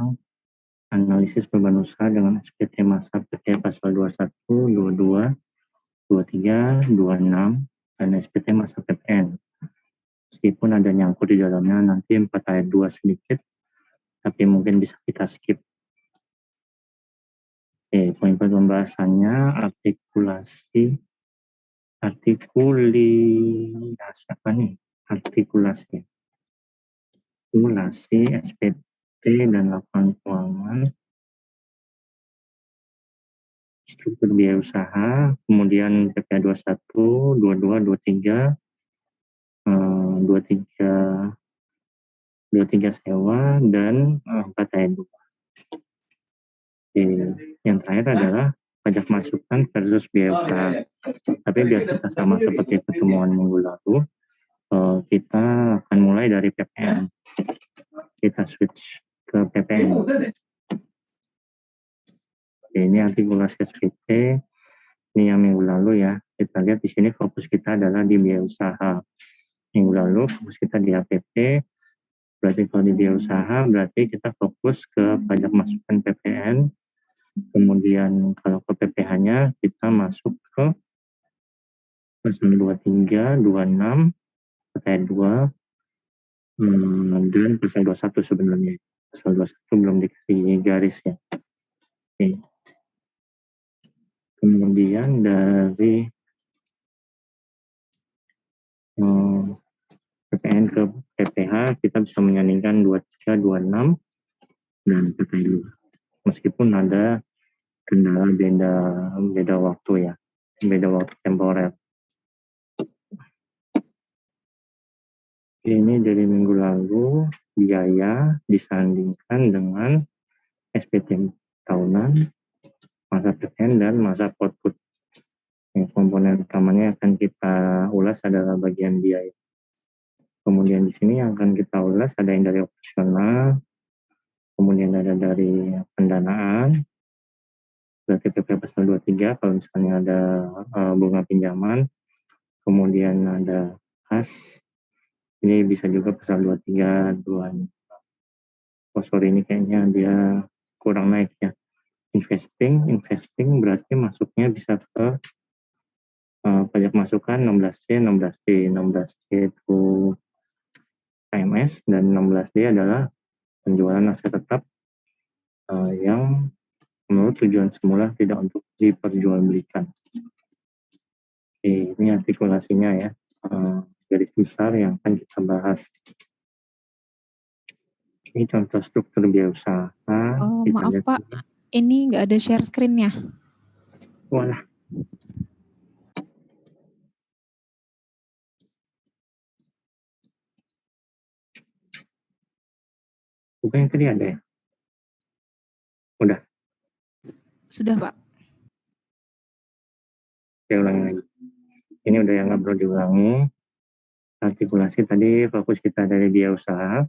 tentang analisis beban usaha dengan SPT masa PT pasal 21, 22, 23, 26, dan SPT masa PPN. Meskipun ada nyangkut di dalamnya nanti 4 ayat 2 sedikit, tapi mungkin bisa kita skip. Oke, poin-poin pembahasannya artikulasi SPT dan laporan keuangan, struktur biaya usaha, kemudian PPh 21, 22, 23, 23 sewa, dan 4 ayat 2. Yang terakhir adalah pajak masukan versus biaya usaha. Tapi biar kita sama seperti pertemuan minggu lalu, kita akan mulai dari PPN. Kita switch ke PPN. Ini artikulasi SPT. Ini yang minggu lalu ya. Kita lihat di sini fokus kita adalah di biaya usaha. Minggu lalu fokus kita di APP. Berarti kalau di biaya usaha berarti kita fokus ke pajak masukan PPN. Kemudian kalau ke PPh-nya kita masuk ke pasal 23, 26, ayat 2, dan pasal 21 sebenarnya. Pasal 21 belum dikasih garis ya. Oke. Kemudian dari PPN ke PPh kita bisa menyandingkan 23, 26, dan PPh 2. Meskipun ada kendala beda waktu ya, beda waktu temporer. Ini dari minggu lalu, biaya disandingkan dengan SPT tahunan, masa PPN, dan masa output. Yang komponen utamanya akan kita ulas adalah bagian biaya. Kemudian di sini yang akan kita ulas ada yang dari operasional, kemudian ada dari pendanaan, berarti PP pasal 23 kalau misalnya ada bunga pinjaman, kemudian ada kas, ini bisa juga pasal 23, 2. Oh sorry, ini kayaknya dia kurang naik ya. Investing berarti masuknya bisa ke pajak masukan 16C, 16D itu KMS, dan 16D adalah penjualan aset tetap yang menurut tujuan semula tidak untuk diperjualbelikan. Oke, ini artikulasinya ya, garis besar yang akan kita bahas. Ini contoh struktur biaya usaha. Maaf Pak, ini nggak ada share screen-nya. Walah. Bukan yang tadi ada ya? Udah? Sudah Pak. Saya ulangi lagi. Ini udah yang nggak perlu diulangi. Artikulasi tadi fokus kita dari biaya usaha.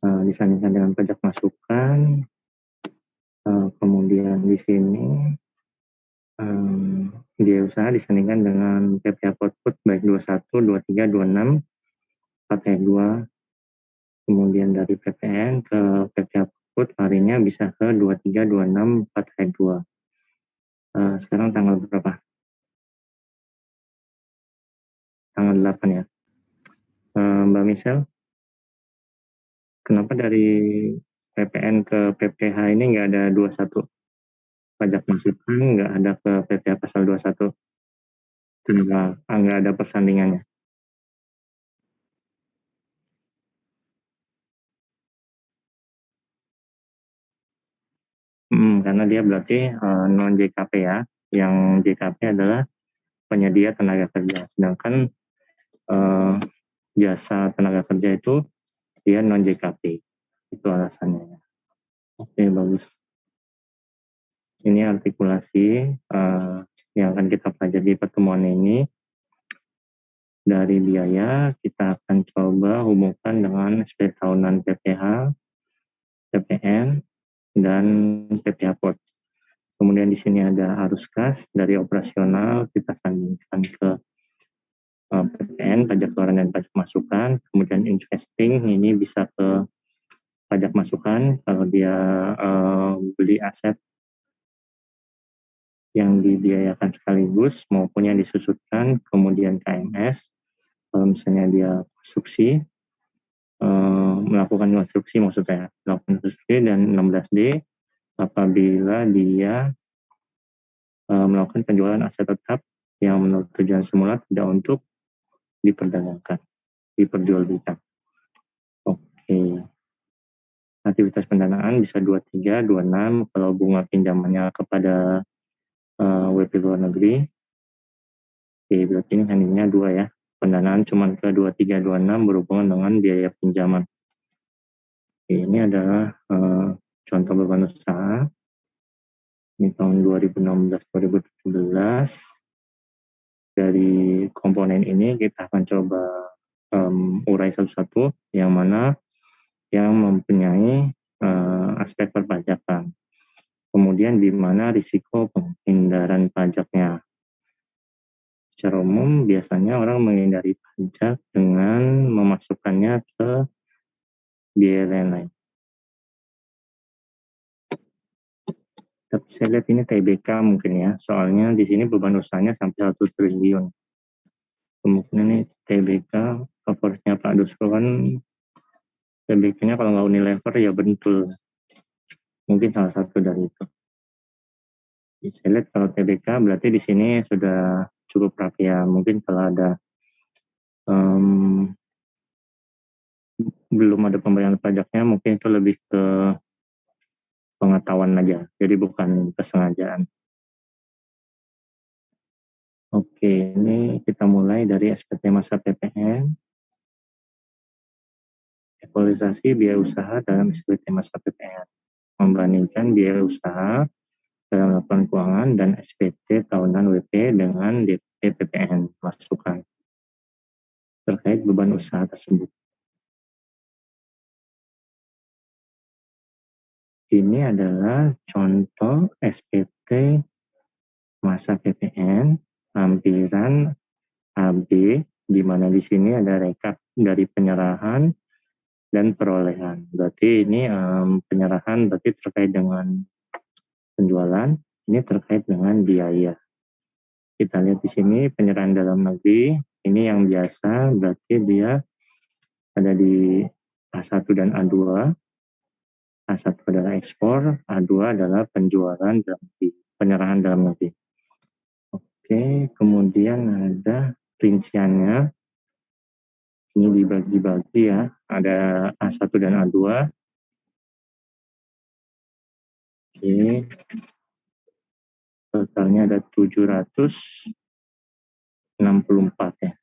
Disandingkan dengan pajak masukan. Kemudian di sini biaya usaha disandingkan dengan PPh output baik 21, 23, 26, 4 ayat 2. Kemudian dari PPN ke PPh output harinya bisa ke 23, 26, 4 ayat 2. Sekarang tanggal berapa? Tanggal 8 ya. Mbak Michelle, kenapa dari PPN ke PPh ini nggak ada 21? Pajak masukan nggak ada ke PPh pasal 21? Kenapa nggak ada persandingannya? Karena dia berarti non JKP ya. Yang JKP adalah penyedia tenaga kerja. Sedangkan jasa tenaga kerja itu dia non JKP. Itu alasannya. Oke, bagus. Ini artikulasi yang akan kita pelajari di pertemuan ini. Dari biaya kita akan coba hubungkan dengan SPT tahunan PPh, PPN, dan PPh Port. Kemudian di sini ada arus kas dari operasional, kita sandingkan ke PPN, pajak keluaran dan pajak masukan. Kemudian investing ini bisa ke pajak masukan kalau dia beli aset yang dibiayakan sekaligus maupun yang disusutkan, kemudian KMS, kalau misalnya dia konstruksi, melakukan konstruksi maksudnya, melakukan konstruksi, dan 16D apabila dia melakukan penjualan aset tetap yang menurut tujuan semula tidak untuk diperdagangkan, diperjualbelikan. Oke. Aktivitas pendanaan bisa 23, 26 kalau bunga pinjamannya kepada WP luar negeri. Oke, berarti ini handingnya 2 ya. Pendanaan cuma ke 23, 26 berhubungan dengan biaya pinjaman. Oke, ini adalah contoh beban usaha. Ini tahun 2016-2017. Dari komponen ini kita akan coba urai satu-satu yang mana yang mempunyai aspek perpajakan. Kemudian di mana risiko penghindaran pajaknya. Secara umum biasanya orang menghindari pajak dengan memasukkannya ke biaya lain-lain. Tapi saya lihat ini TBK mungkin ya, soalnya di sini beban usahanya sampai 1 triliun. Kemungkinan ini TBK, favoritnya Pak Dusko kan TBK-nya kalau nggak Unilever ya Bentul. Mungkin salah satu dari itu. Saya lihat kalau TBK berarti di sini sudah cukup rapi ya. Mungkin kalau ada belum ada pembayaran pajaknya, mungkin itu lebih ke pengetahuan aja, jadi bukan kesengajaan. Oke, ini kita mulai dari SPT masa PPN. Evaluasi biaya usaha dalam SPT masa PPN. Membandingkan biaya usaha dalam laporan keuangan dan SPT tahunan WP dengan DP PPN masukan terkait beban usaha tersebut. Ini adalah contoh SPT masa PPN lampiran AB, di mana di sini ada rekap dari penyerahan dan perolehan. Berarti ini penyerahan berarti terkait dengan penjualan, ini terkait dengan biaya. Kita lihat di sini penyerahan dalam negeri, ini yang biasa berarti dia ada di A1 dan A2. A1 adalah ekspor, A2 adalah penjualan dalam negeri, penyerahan dalam negeri. Oke, kemudian ada rinciannya. Ini dibagi-bagi ya, ada A1 dan A2. Oke, totalnya ada 764 ya,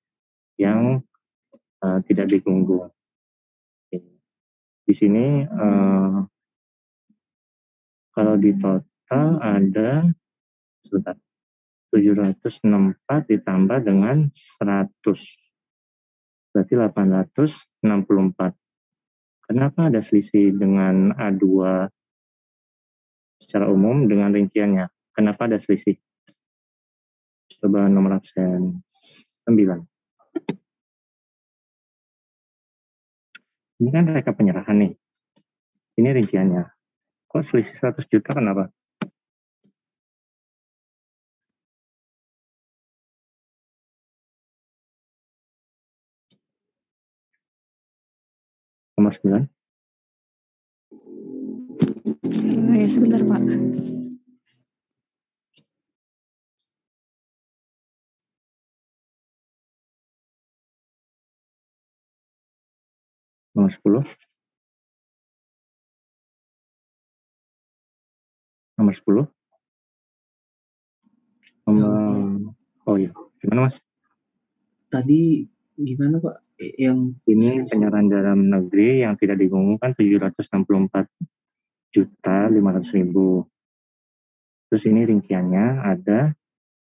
yang tidak digunggung. Oke. Di sini kalau di total ada sebentar, 764 ditambah dengan 100, berarti 864. Kenapa ada selisih dengan A2 secara umum dengan rinciannya? Kenapa ada selisih? Coba nomor absen 9. Ini kan rekap penyerahan nih. Ini rinciannya. Kok selisih 100 juta kenapa? Nomor 9. Ya sebentar Pak. Nomor 10. Nomor 10. Oh iya, gimana Mas? Tadi gimana Pak? Yang ini penyerahan dalam negeri yang tidak digungungkan 764.500.000. Terus ini rinciannya ada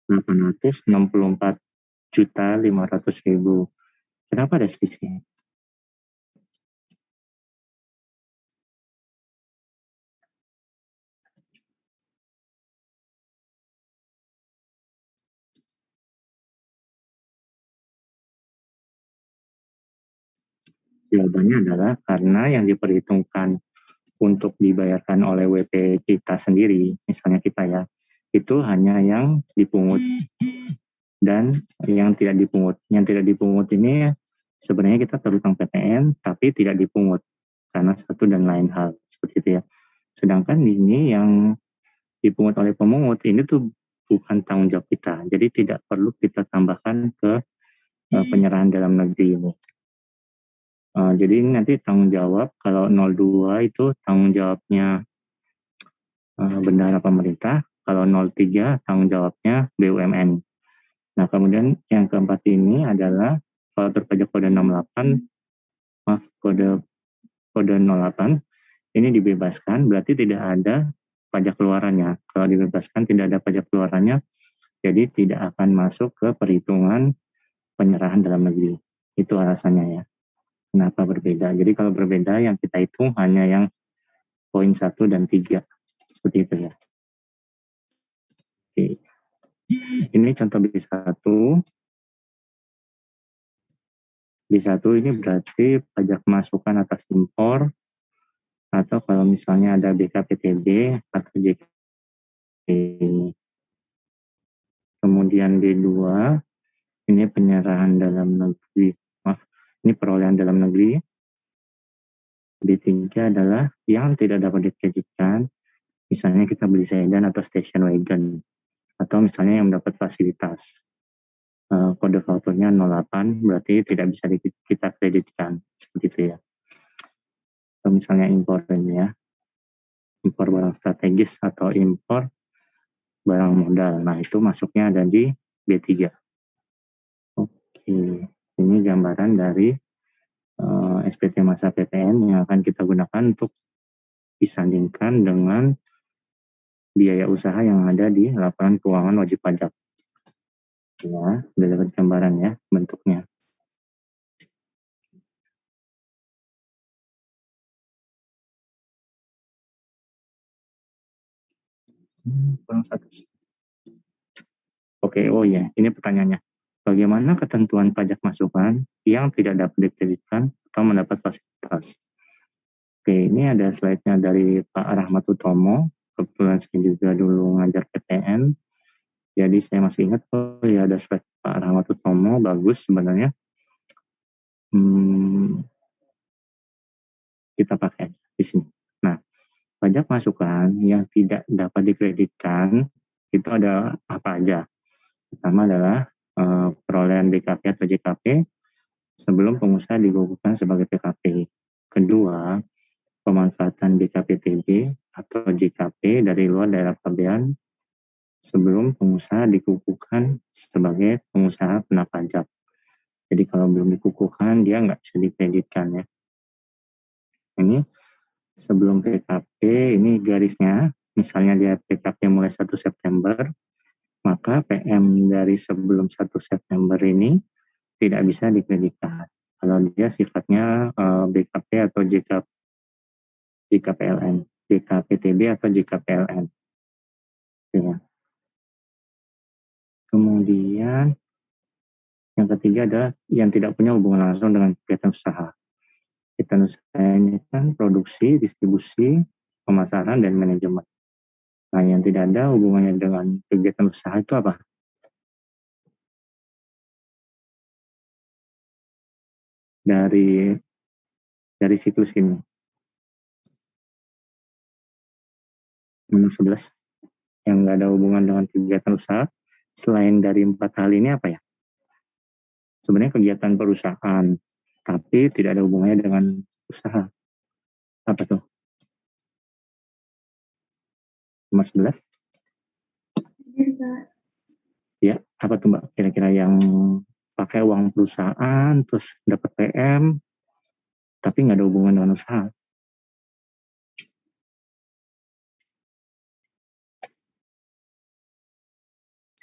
864.500.000. Kenapa ada selisih? Jawabannya adalah karena yang diperhitungkan untuk dibayarkan oleh WP kita sendiri, misalnya kita ya, itu hanya yang dipungut dan yang tidak dipungut. Yang tidak dipungut ini sebenarnya kita terutang PTN tapi tidak dipungut karena satu dan lain hal seperti itu ya. Sedangkan ini yang dipungut oleh pemungut ini tuh bukan tanggung jawab kita. Jadi tidak perlu kita tambahkan ke penyerahan dalam negeri ini. Jadi ini nanti tanggung jawab kalau 02 itu tanggung jawabnya bendahara pemerintah, kalau 03 tanggung jawabnya BUMN. Nah kemudian yang keempat ini adalah kalau berpajak kode 68, kode 08 ini dibebaskan, berarti tidak ada pajak keluarannya. Kalau dibebaskan tidak ada pajak keluarannya, jadi tidak akan masuk ke perhitungan penyerahan dalam negeri. Itu alasannya ya. Kenapa berbeda? Jadi kalau berbeda yang kita hitung hanya yang poin 1 dan 3. Seperti itu ya. Oke. Ini contoh B1. B1 ini berarti pajak masukan atas impor, atau kalau misalnya ada BKPTB atau JKP. Kemudian B2, ini penyerahan dalam negeri. Ini perolehan dalam negeri. B3 adalah yang tidak dapat dikreditkan, misalnya kita beli sedan atau station wagon, atau misalnya yang mendapat fasilitas. Kode fakturnya 08, berarti tidak bisa kita kreditkan, seperti itu ya. Atau misalnya impor ini ya, impor barang strategis atau impor barang modal. Nah itu masuknya ada di B3. Oke, ini gambaran dari SPT masa PTN yang akan kita gunakan untuk disandingkan dengan biaya usaha yang ada di laporan keuangan wajib pajak. Ya, sudah dapat gambaran ya bentuknya. Kurang satu. Oke, oh ya, ini pertanyaannya. Bagaimana ketentuan pajak masukan yang tidak dapat dikreditkan atau mendapat fasilitas? Oke, ini ada slide-nya dari Pak Rahmat Utomo. Kebetulan saya juga dulu ngajar PTN. Jadi saya masih ingat, oh ya ada slide Pak Rahmat Utomo, bagus sebenarnya. Kita pakai di sini. Nah, pajak masukan yang tidak dapat dikreditkan itu ada apa aja? Pertama adalah perolehan BKP atau JKP sebelum pengusaha dikukuhkan sebagai PKP. Kedua, pemanfaatan BKPTB atau JKP dari luar daerah pabean sebelum pengusaha dikukuhkan sebagai pengusaha kena pajak. Jadi kalau belum dikukuhkan dia nggak bisa dikreditkan ya. Ini sebelum PKP ini garisnya, misalnya dia PKP mulai 1 September, maka PM dari sebelum 1 September ini tidak bisa dikreditkan. Kalau dia sifatnya BKP atau JKPLN, JKPTB atau JKPLN. Ya. Kemudian yang ketiga adalah yang tidak punya hubungan langsung dengan kegiatan usaha. Kegiatan usaha ini kan produksi, distribusi, pemasaran, dan manajemen. Nah, yang tidak ada hubungannya dengan kegiatan usaha itu apa? Dari siklus ini. Nomor 11. Yang nggak ada hubungan dengan kegiatan usaha, selain dari 4 hal ini apa ya? Sebenarnya kegiatan perusahaan, tapi tidak ada hubungannya dengan usaha. Apa tuh? Nomor 11. Ya, apa tuh Mbak? Kira-kira yang pakai uang perusahaan, terus dapat PM, tapi nggak ada hubungan dengan usaha.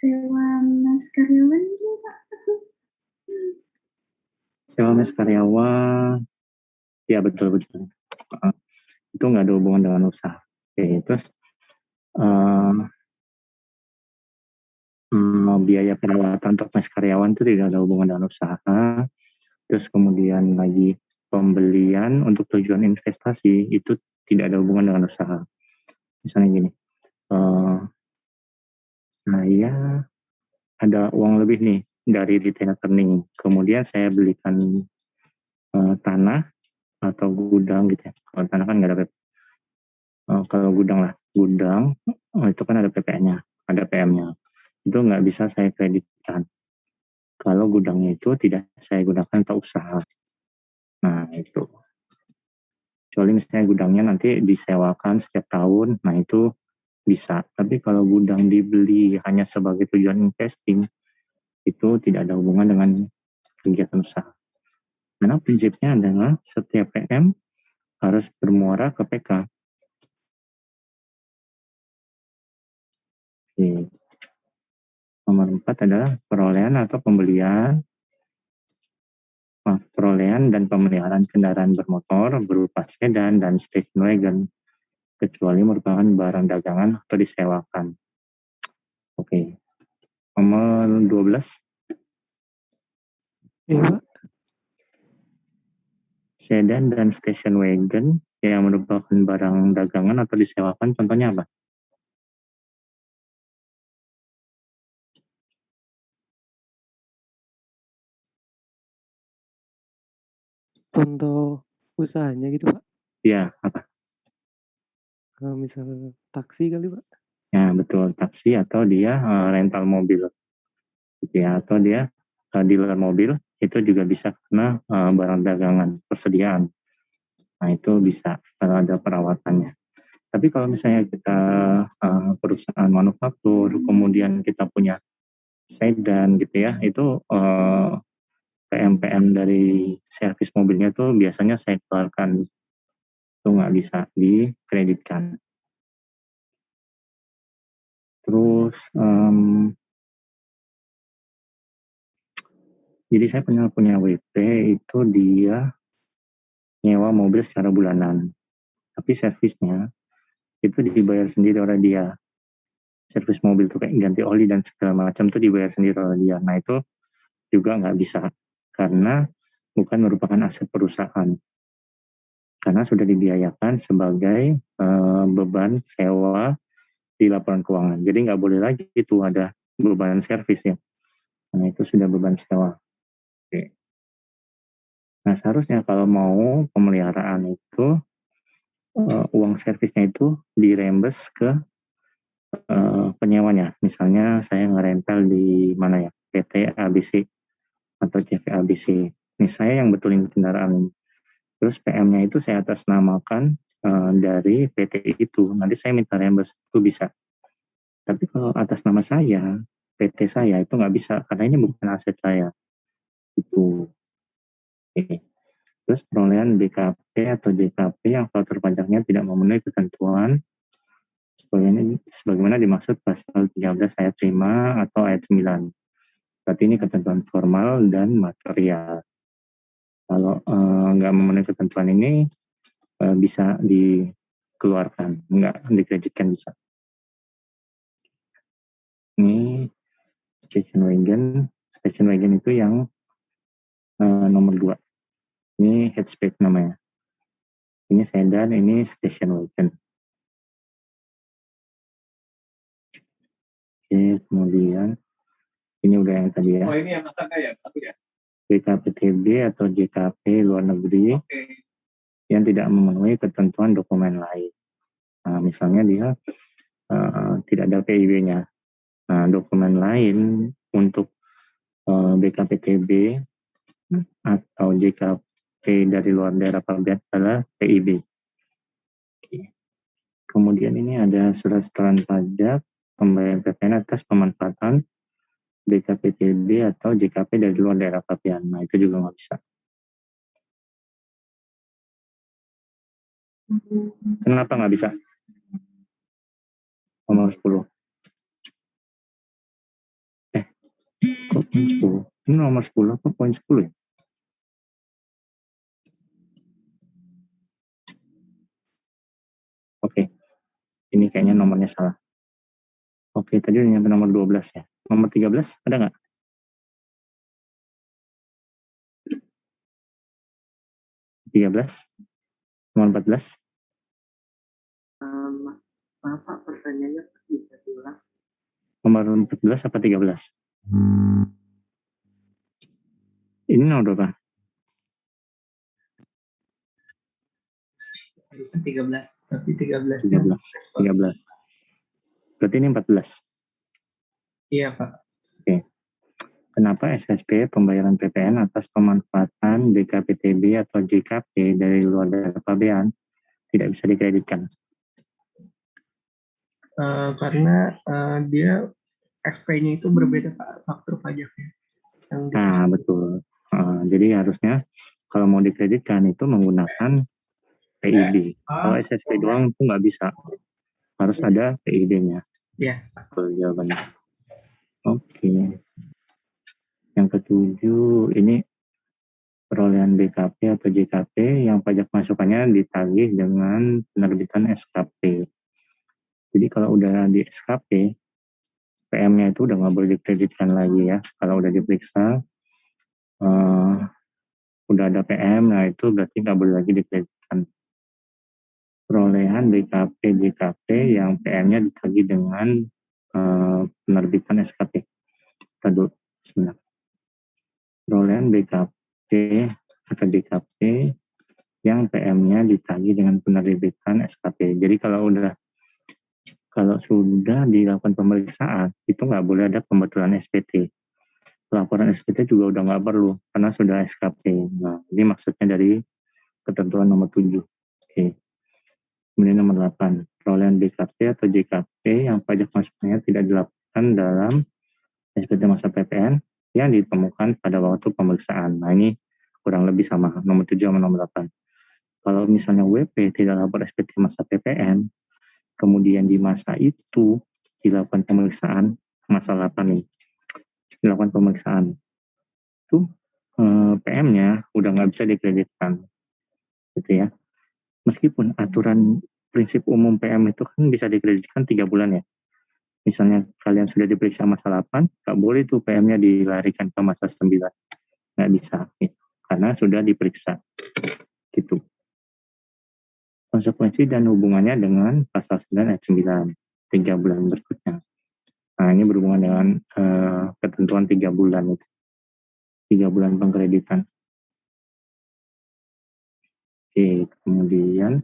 Sewa mes karyawan gitu Pak. Sewa mes karyawan, ya betul. Itu nggak ada hubungan dengan usaha. Oke, terus biaya perawatan untuk mes karyawan itu tidak ada hubungan dengan usaha. Terus kemudian lagi pembelian untuk tujuan investasi itu tidak ada hubungan dengan usaha. Misalnya gini, saya ada uang lebih nih dari retainer earning, kemudian saya belikan tanah atau gudang gitu ya. Kalau tanah kan nggak ada PP. Kalau gudang itu kan ada PPN-nya, ada PM-nya. Itu nggak bisa saya kreditkan. Kalau gudangnya itu tidak saya gunakan untuk usaha. Nah itu. Kecuali misalnya gudangnya nanti disewakan setiap tahun, nah itu bisa. Tapi kalau gudang dibeli hanya sebagai tujuan investing, itu tidak ada hubungan dengan kegiatan usaha. Karena prinsipnya adalah setiap PM harus bermuara ke PK. Oke. Nomor 4 adalah perolehan dan pemeliharaan kendaraan bermotor berupa sedan dan station wagon, kecuali merupakan barang dagangan atau disewakan. Oke. Nomor 12. Iya, Pak. Sedan dan station wagon yang merupakan barang dagangan atau disewakan, contohnya apa? Contoh usahanya gitu, Pak. Ya, apa? Misal taksi kali, Pak. Ya, betul. Taksi atau dia rental mobil. Gitu ya. Atau dia dealer mobil, itu juga bisa kena barang dagangan, persediaan. Nah, itu bisa kalau ada perawatannya. Tapi kalau misalnya kita perusahaan manufaktur, kemudian kita punya sedan gitu ya, itu PM dari servis mobilnya tuh biasanya saya keluarkan, itu nggak bisa dikreditkan. Terus jadi saya punya WP itu dia nyewa mobil secara bulanan, tapi servisnya itu dibayar sendiri oleh dia. Servis mobil tuh kayak ganti oli dan segala macam tuh dibayar sendiri oleh dia. Nah itu juga nggak bisa karena bukan merupakan aset perusahaan, karena sudah dibiayakan sebagai beban sewa di laporan keuangan. Jadi nggak boleh lagi itu ada beban servis ya. Nah itu sudah beban sewa. Oke. Nah seharusnya kalau mau pemeliharaan itu uang servisnya itu dirembes ke penyewanya. Misalnya saya ngerental di mana ya, PT ABC atau CV ABC. Ini saya yang betulin kendaraan. Terus PM-nya itu saya atasnamakan dari PT itu. Nanti saya minta rembes, itu bisa. Tapi kalau atas nama saya, PT saya itu nggak bisa karena ini bukan aset saya. Itu. Oke. Terus perolehan BKP atau JKP yang faktor pajaknya tidak memenuhi ketentuan sebagaimana dimaksud pasal 13 ayat 5 atau ayat 9. Berarti ini ketentuan formal dan material. Kalau nggak memenuhi ketentuan ini bisa dikeluarkan, nggak dikreditkan bisa. Ini station wagon itu yang nomor 2. Ini hatchback namanya. Ini sedan, ini station wagon. Oke, kemudian ini udah yang tadi ya. Oh ini yang akan ya, satu ya. BKPTB atau JKP luar negeri yang tidak memenuhi ketentuan dokumen lain. Nah, misalnya dia tidak ada PIB-nya. Nah, dokumen lain untuk BKPTB atau JKP dari luar daerah pabean adalah PIB. Oke. Kemudian ini ada surat setoran pajak pembayaran PPN atas pemanfaatan BKPTB atau JKP dari luar daerah pabean. Nah, itu juga nggak bisa. Kenapa nggak bisa? Nomor 10. Kok poin 10? Ini nomor 10 apa poin 10 ya? Oke. Ini kayaknya nomornya salah. Oke, tadi udah nyampe nomor 12 ya. Nomor 13 ada nggak? 13, nomor 14. Maaf Pak, pertanyaannya bisa diulang. Nomor 14 apa 13? Ini nomor berapa? Harusnya 13, tapi 13 13. Berarti ini 14. Iya Pak. Kenapa SSP pembayaran PPN atas pemanfaatan BKPTB atau JKP dari luar daerah pabean tidak bisa dikreditkan? Karena dia FP-nya itu berbeda Pak, faktur pajaknya. Nah, betul. Jadi harusnya kalau mau dikreditkan itu menggunakan PID. Kalau SSP doang itu nggak bisa. Harus ada PID-nya. Iya. Betul jawabannya. Oke. Yang ketujuh, ini perolehan BKP atau JKP yang pajak masukannya ditagih dengan penerbitan SKP. Jadi kalau udah di SKP, PM-nya itu udah nggak boleh dikreditkan lagi ya. Kalau udah diperiksa, udah ada PM, nah itu berarti nggak boleh lagi dikreditkan. Perolehan BKP JKP yang PM-nya ditagih dengan penerbitan SKP. Tadi sebentar. Perolehan BKP atau JKP yang PM-nya ditagih dengan penerbitan SKP. Jadi kalau sudah dilakukan pemeriksaan, itu nggak boleh ada pembetulan SPT. Laporan SPT juga udah nggak perlu, karena sudah SKP. Nah, ini maksudnya dari ketentuan nomor 7. Oke. Kemudian nomor 8, perolehan BKP atau JKP yang pajak masuknya tidak dilakukan dalam SPT masa PPN yang ditemukan pada waktu pemeriksaan. Nah, ini kurang lebih sama, nomor 7 sama nomor 8. Kalau misalnya WP tidak lapor SPT masa PPN, kemudian di masa itu dilakukan pemeriksaan, masa 8 nih, dilakukan pemeriksaan, itu PM-nya udah nggak bisa dikreditkan, gitu ya. Meskipun aturan prinsip umum PM itu kan bisa dikreditkan 3 bulan ya. Misalnya kalian sudah diperiksa masa 8, nggak boleh tuh PM-nya dilarikan ke masa 9. Nggak bisa, gitu. Karena sudah diperiksa. Gitu. Konsekuensi dan hubungannya dengan pasal 9 ayat 9, 3 bulan berikutnya. Nah, ini berhubungan dengan ketentuan 3 bulan itu. 3 bulan pengkreditan. Oke, kemudian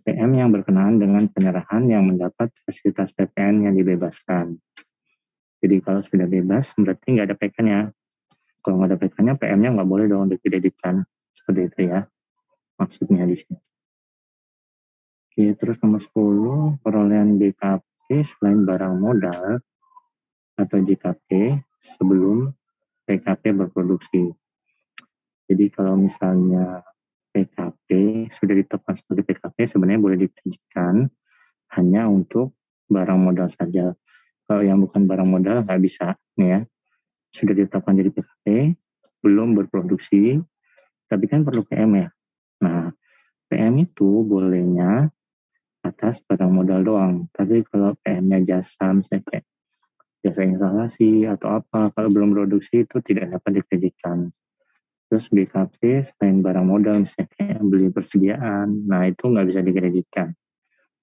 PM yang berkenaan dengan penyerahan yang mendapat fasilitas PPN yang dibebaskan. Jadi kalau sudah bebas, berarti nggak ada PK-nya. Kalau nggak ada PK-nya, PM-nya nggak boleh dong dikreditkan. Seperti itu ya, maksudnya di sini. Oke, terus nomor 10, perolehan BKP selain barang modal atau JKP sebelum PKP berproduksi. Jadi kalau misalnya PKP sudah ditetapkan sebagai PKP, sebenarnya boleh dikreditkan hanya untuk barang modal saja. Kalau yang bukan barang modal nggak bisa, nih ya. Sudah ditetapkan jadi PKP, belum berproduksi, tapi kan perlu PM ya. Nah, PM itu bolehnya atas barang modal doang. Tapi kalau PM-nya jasa, misalnya kayak jasa instalasi atau apa, kalau belum produksi itu tidak dapat dikreditkan. Terus BKP selain barang modal, misalnya kayak beli persediaan, nah itu nggak bisa dikreditkan.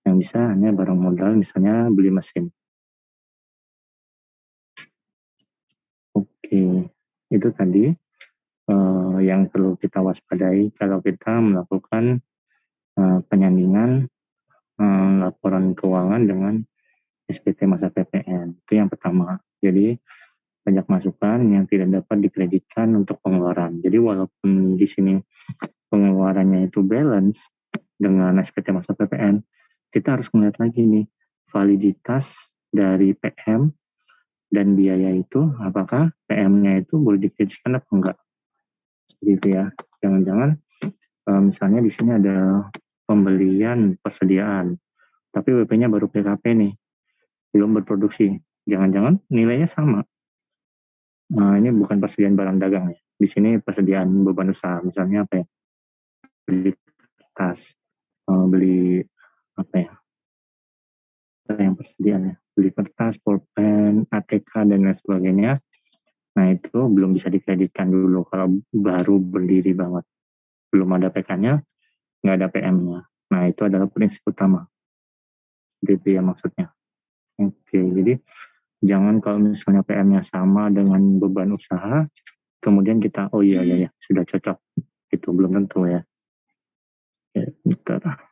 Yang bisa hanya barang modal, misalnya beli mesin. Oke, itu tadi yang perlu kita waspadai kalau kita melakukan penyandingan laporan keuangan dengan SPT masa PPN. Itu yang pertama. Jadi banyak masukan yang tidak dapat dikreditkan untuk pengeluaran. Jadi walaupun di sini pengeluarannya itu balance dengan SPT masa PPN, kita harus melihat lagi nih validitas dari PM dan biaya itu, apakah PM-nya itu boleh dikreditkan atau enggak. Seperti itu ya. Jangan-jangan misalnya di sini ada pembelian persediaan, tapi WP-nya baru PKP nih, belum berproduksi. Jangan-jangan nilainya sama. Nah, ini bukan persediaan barang dagang ya. Di sini persediaan beban usaha, misalnya apa ya? Beli kertas, beli apa ya? Yang persediaan ya, beli kertas, pulpen, ATK dan lain sebagainya. Nah, itu belum bisa dikreditkan dulu kalau baru berdiri banget. belum ada PK-nya, nggak ada PM-nya. Nah, itu adalah prinsip utama. Gitu ya maksudnya. Oke, jadi jangan kalau misalnya PM-nya sama dengan beban usaha, kemudian kita, oh iya, sudah cocok. Itu belum tentu ya. Oke, bentar.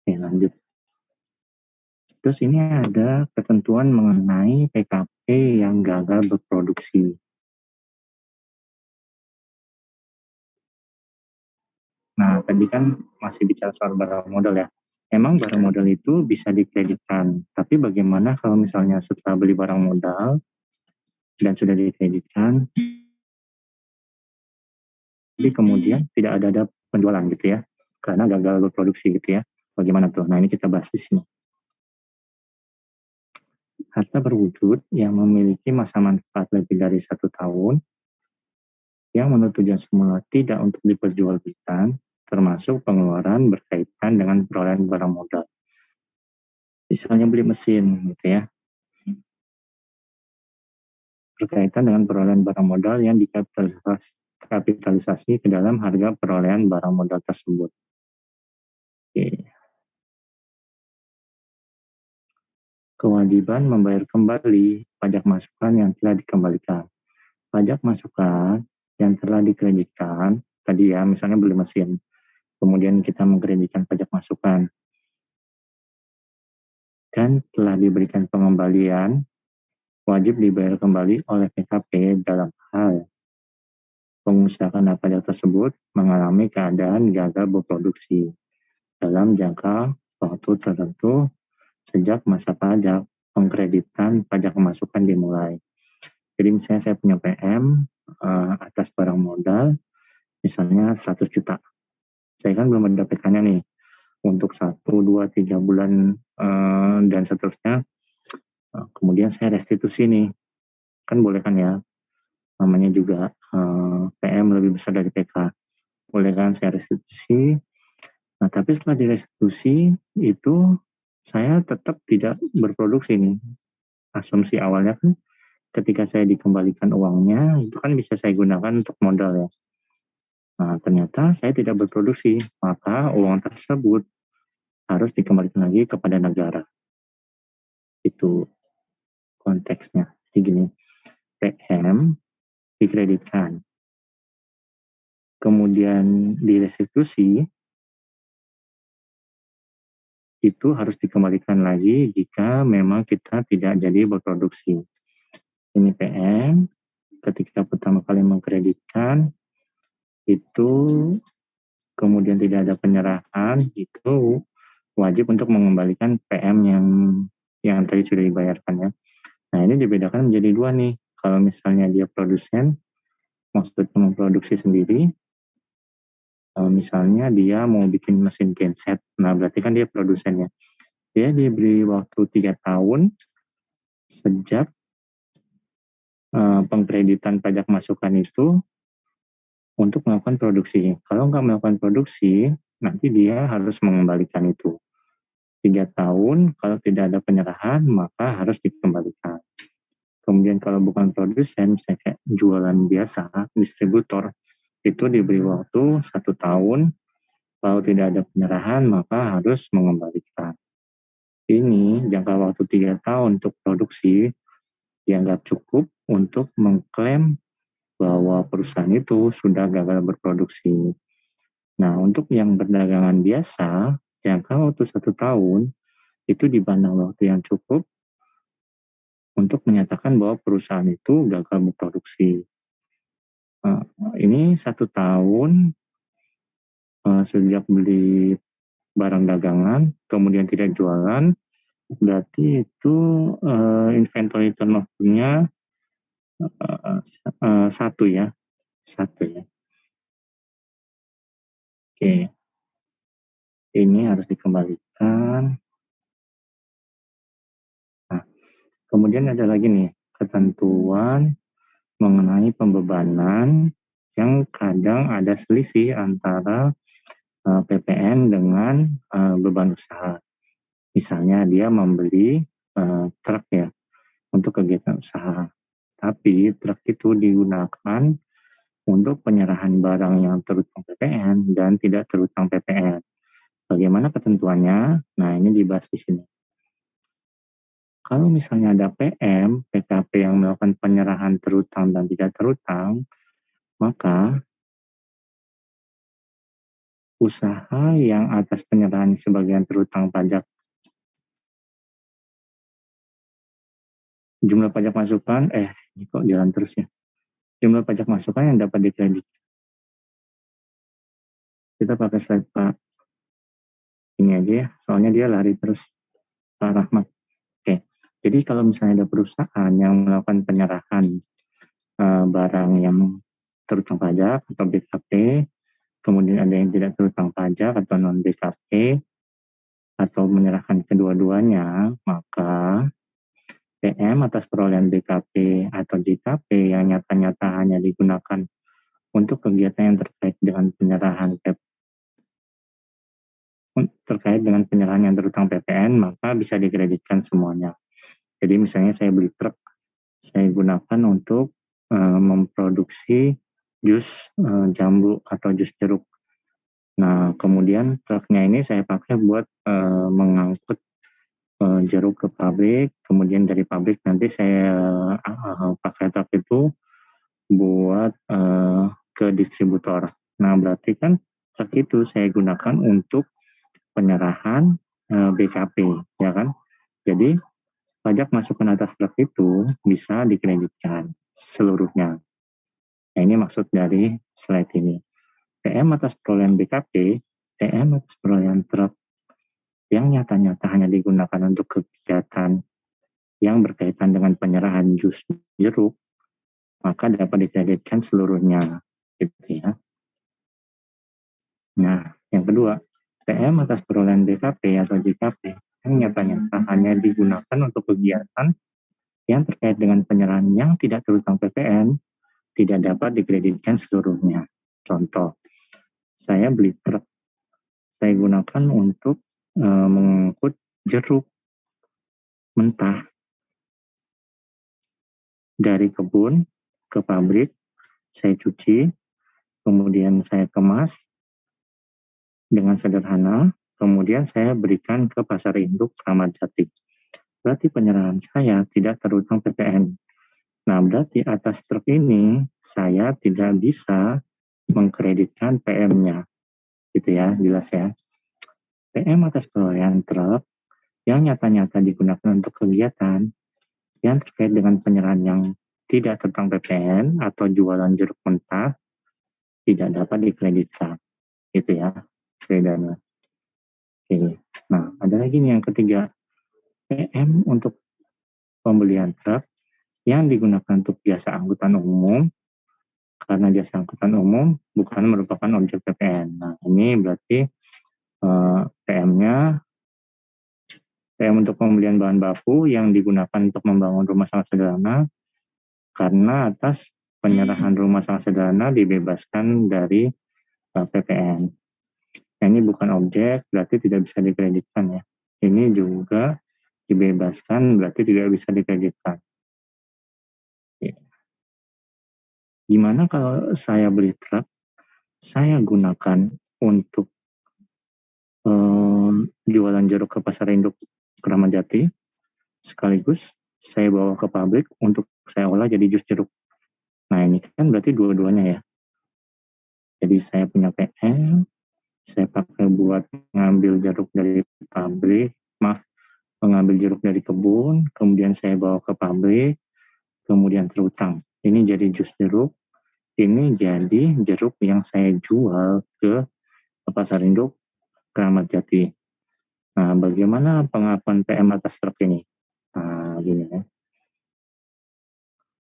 Oke, lanjut. Terus ini ada ketentuan mengenai PKP yang gagal berproduksi. Nah, tadi kan masih bicara soal barang modal ya. Emang barang modal itu bisa dikreditkan, tapi bagaimana kalau misalnya setelah beli barang modal dan sudah dikreditkan, tapi kemudian tidak ada penjualan gitu ya, karena gagal berproduksi gitu ya. Bagaimana tuh? Nah, ini kita bahas di sini. Harta berwujud yang memiliki masa manfaat lebih dari 1 tahun, yang menurut tujuan semula tidak untuk diperjualbelikan, termasuk pengeluaran berkaitan dengan perolehan barang modal. Misalnya beli mesin gitu ya, berkaitan dengan perolehan barang modal yang dikapitalisasi ke dalam harga perolehan barang modal tersebut. Oke. Kewajiban membayar kembali pajak masukan yang telah dikembalikan. Pajak masukan yang telah dikreditkan, tadi ya misalnya beli mesin, kemudian kita mengkreditkan pajak masukan, dan telah diberikan pengembalian, wajib dibayar kembali oleh PKP dalam hal pengusahaan pajak tersebut mengalami keadaan gagal berproduksi dalam jangka waktu tertentu sejak masa pajak pengkreditan pajak masukan dimulai. Jadi misalnya saya punya PM atas barang modal, misalnya 100 juta. Saya kan belum ada PK-nya nih, untuk 1, 2, 3 bulan dan seterusnya. Kemudian saya restitusi nih, kan boleh kan ya, namanya juga PM lebih besar dari PK. Boleh kan saya restitusi. Nah, tapi setelah direstitusi itu saya tetap tidak berproduksi nih. Asumsi awalnya kan ketika saya dikembalikan uangnya, itu kan bisa saya gunakan untuk modal ya. Nah, ternyata saya tidak berproduksi, maka uang tersebut harus dikembalikan lagi kepada negara. Itu konteksnya. Jadi gini, PM dikreditkan, kemudian direstitusi, itu harus dikembalikan lagi jika memang kita tidak jadi berproduksi. Ini PM, ketika pertama kali mengkreditkan, itu kemudian tidak ada penyerahan, itu wajib untuk mengembalikan PM yang tadi sudah dibayarkan ya. Nah, ini dibedakan menjadi 2 nih. Kalau misalnya dia produsen, maksudnya memproduksi sendiri, misalnya dia mau bikin mesin genset, nah berarti kan dia produsennya. Dia diberi waktu 3 tahun sejak pengkreditan pajak masukan itu untuk melakukan produksi. Kalau nggak melakukan produksi, nanti dia harus mengembalikan itu. 3 tahun, kalau tidak ada penyerahan, maka harus dikembalikan. Kemudian kalau bukan produsen, misalnya kayak jualan biasa, distributor, itu diberi waktu 1 tahun, kalau tidak ada penyerahan, maka harus mengembalikan. Ini jangka waktu 3 tahun untuk produksi dianggap cukup untuk mengklaim bahwa perusahaan itu sudah gagal berproduksi. Nah, untuk yang perdagangan biasa, jangka waktu 1 tahun, itu dipandang waktu yang cukup untuk menyatakan bahwa perusahaan itu gagal berproduksi. Ini 1 tahun sejak beli barang dagangan, kemudian tidak jualan, berarti itu inventory turnover-nya 1 ya. 1 ya. Oke. Ini harus dikembalikan. Nah, kemudian ada lagi nih, ketentuan mengenai pembebanan yang kadang ada selisih antara PPN PPN dengan beban usaha. Misalnya dia membeli truk ya untuk kegiatan usaha. Tapi truk itu digunakan untuk penyerahan barang yang terutang PPN dan tidak terutang PPN. Bagaimana ketentuannya? Nah, ini dibahas di sini. Kalau misalnya ada PM, PKP yang melakukan penyerahan terutang dan tidak terutang, maka usaha yang atas penyerahan sebagian terutang pajak, jumlah pajak masukan, ini kok jalan terus ya. Jumlah pajak masukan yang dapat dikredit. Kita pakai slide Pak. Ini aja ya, soalnya dia lari terus. Pak Rahmat. Oke, jadi kalau misalnya ada perusahaan yang melakukan penyerahan barang yang terutang pajak atau BKP, kemudian ada yang tidak terutang pajak atau non BKP, atau menyerahkan kedua-duanya, maka PM atas perolehan BKP atau JKP yang nyata-nyata hanya digunakan untuk kegiatan yang terkait dengan penyerahan yang terutang PPN, maka bisa dikreditkan semuanya. Jadi misalnya saya beli truk, saya gunakan untuk memproduksi jus jambu atau jus jeruk. Nah, kemudian truknya ini saya pakai buat mengangkut jeruk ke pabrik, kemudian dari pabrik nanti saya pakai truk itu buat ke distributor. Nah, berarti kan truk itu saya gunakan untuk penyerahan BKP, ya kan? Jadi pajak masukan atas truk itu bisa dikreditkan seluruhnya. Nah, ini maksud dari slide ini. PM atas perolehan BKP, PM atas perolehan truk yang nyata-nyata hanya digunakan untuk kegiatan yang berkaitan dengan penyerahan jus jeruk, maka dapat dikreditkan seluruhnya, gitu ya. Nah, yang kedua, PM atas perolehan BKP atau JKP yang nyata-nyata hanya digunakan untuk kegiatan yang terkait dengan penyerahan yang tidak terutang PPN, tidak dapat dikreditkan seluruhnya. Contoh, saya beli truk, saya gunakan untuk mengangkut jeruk mentah dari kebun ke pabrik, saya cuci, kemudian saya kemas dengan sederhana, kemudian saya berikan ke pasar induk Kramat Jati. Berarti penyerahan saya tidak terutang PPN. Nah, berarti atas truk ini saya tidak bisa mengkreditkan PM-nya. Gitu ya, jelas ya. PM atas perolehan truk yang nyata-nyata digunakan untuk kegiatan yang terkait dengan penyerahan yang tidak terutang PPN atau jualan jeruk mentah tidak dapat dikreditkan. Gitu ya. Bedanya. Oke. Nah, ada lagi nih yang ketiga. PM untuk pembelian truk yang digunakan untuk jasa angkutan umum, karena jasa angkutan umum bukan merupakan objek PPN. Nah, ini berarti PM untuk pembelian bahan baku yang digunakan untuk membangun rumah sangat sederhana, karena atas penyerahan rumah sangat sederhana dibebaskan dari PPN. Nah, ini bukan objek, berarti tidak bisa dikreditkan ya. Ini juga dibebaskan, berarti tidak bisa dikreditkan. Ya. Gimana kalau saya beli truk, saya gunakan untuk jualan jeruk ke pasar induk Kramat Jati, sekaligus saya bawa ke pabrik untuk saya olah jadi jus jeruk. Nah, ini kan berarti dua-duanya ya. Jadi saya punya PM, saya pakai buat ngambil jeruk dari pabrik, mengambil jeruk dari kebun, kemudian saya bawa ke pabrik, kemudian terutang. Ini jadi jus jeruk, ini jadi jeruk yang saya jual ke pasar induk Kramat Jati. Nah, bagaimana pengakuan PM atas truk ini? Nah, gini ya.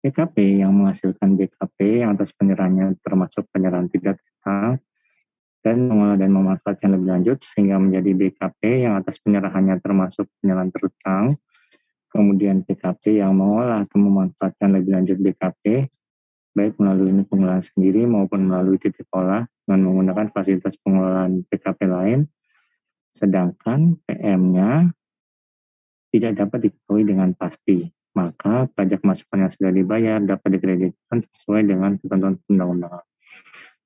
BKP yang menghasilkan BKP yang atas penyerahannya termasuk penyerahan tidak terutang dan mengolah dan memanfaatkan lebih lanjut sehingga menjadi BKP yang atas penyerahannya termasuk penyerahan terutang, kemudian BKP yang mengolah atau memanfaatkan lebih lanjut BKP baik melalui pengelolaan sendiri maupun melalui titik olah dengan menggunakan fasilitas pengelolaan BKP lain sedangkan PM-nya tidak dapat diketahui dengan pasti, maka pajak masukan yang sudah dibayar dapat dikreditkan sesuai dengan ketentuan undang-undangan.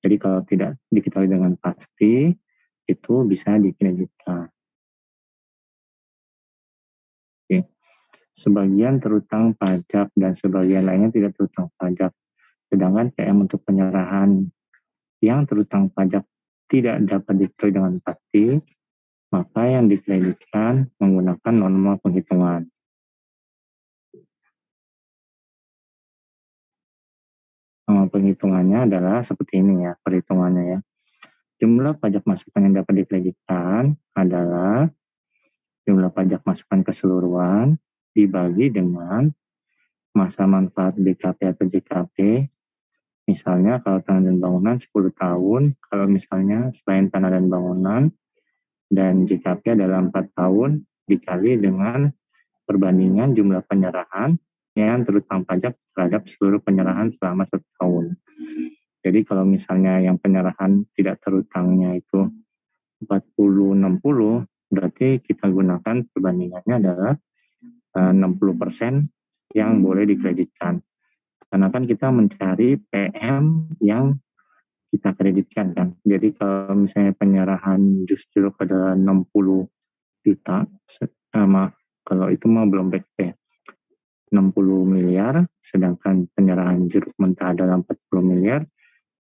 Jadi kalau tidak diketahui dengan pasti, itu bisa dikreditkan. Oke. Sebagian terutang pajak dan sebagian lainnya tidak terutang pajak. Sedangkan PM untuk penyerahan yang terutang pajak tidak dapat diketahui dengan pasti, maka yang dikreditkan menggunakan norma penghitungan. Norma penghitungannya adalah seperti ini ya, perhitungannya ya. Jumlah pajak masukan yang dapat dikreditkan adalah jumlah pajak masukan keseluruhan dibagi dengan masa manfaat BKP atau JKP. Misalnya kalau tanah dan bangunan 10 tahun, kalau misalnya selain tanah dan bangunan dan JKP adalah 4 tahun dikali dengan perbandingan jumlah penyerahan yang terutang pajak terhadap seluruh penyerahan selama 1 tahun. Jadi kalau misalnya yang penyerahan tidak terutangnya itu 40-60, berarti kita gunakan perbandingannya adalah 60% yang boleh dikreditkan. Karena kan kita mencari PM yang kita kreditkan kan. Jadi kalau misalnya penyerahan justru adalah 60 juta, kalau itu mah belum PKP, 60 miliar, sedangkan penyerahan jeruk mentah adalah 40 miliar,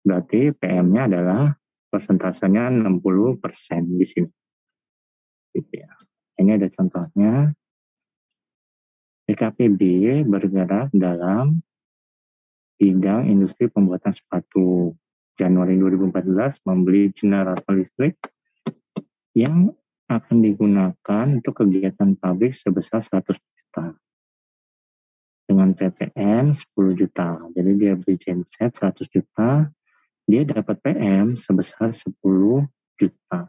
berarti PM-nya adalah persentasenya 60% di sini. Gitu ya. Ini ada contohnya. BKPB bergerak dalam bidang industri pembuatan sepatu. Januari 2014 membeli generator listrik yang akan digunakan untuk kegiatan pabrik sebesar 100 juta. Dengan PPN 10 juta. Jadi dia beli genset 100 juta, dia dapat PM sebesar 10 juta.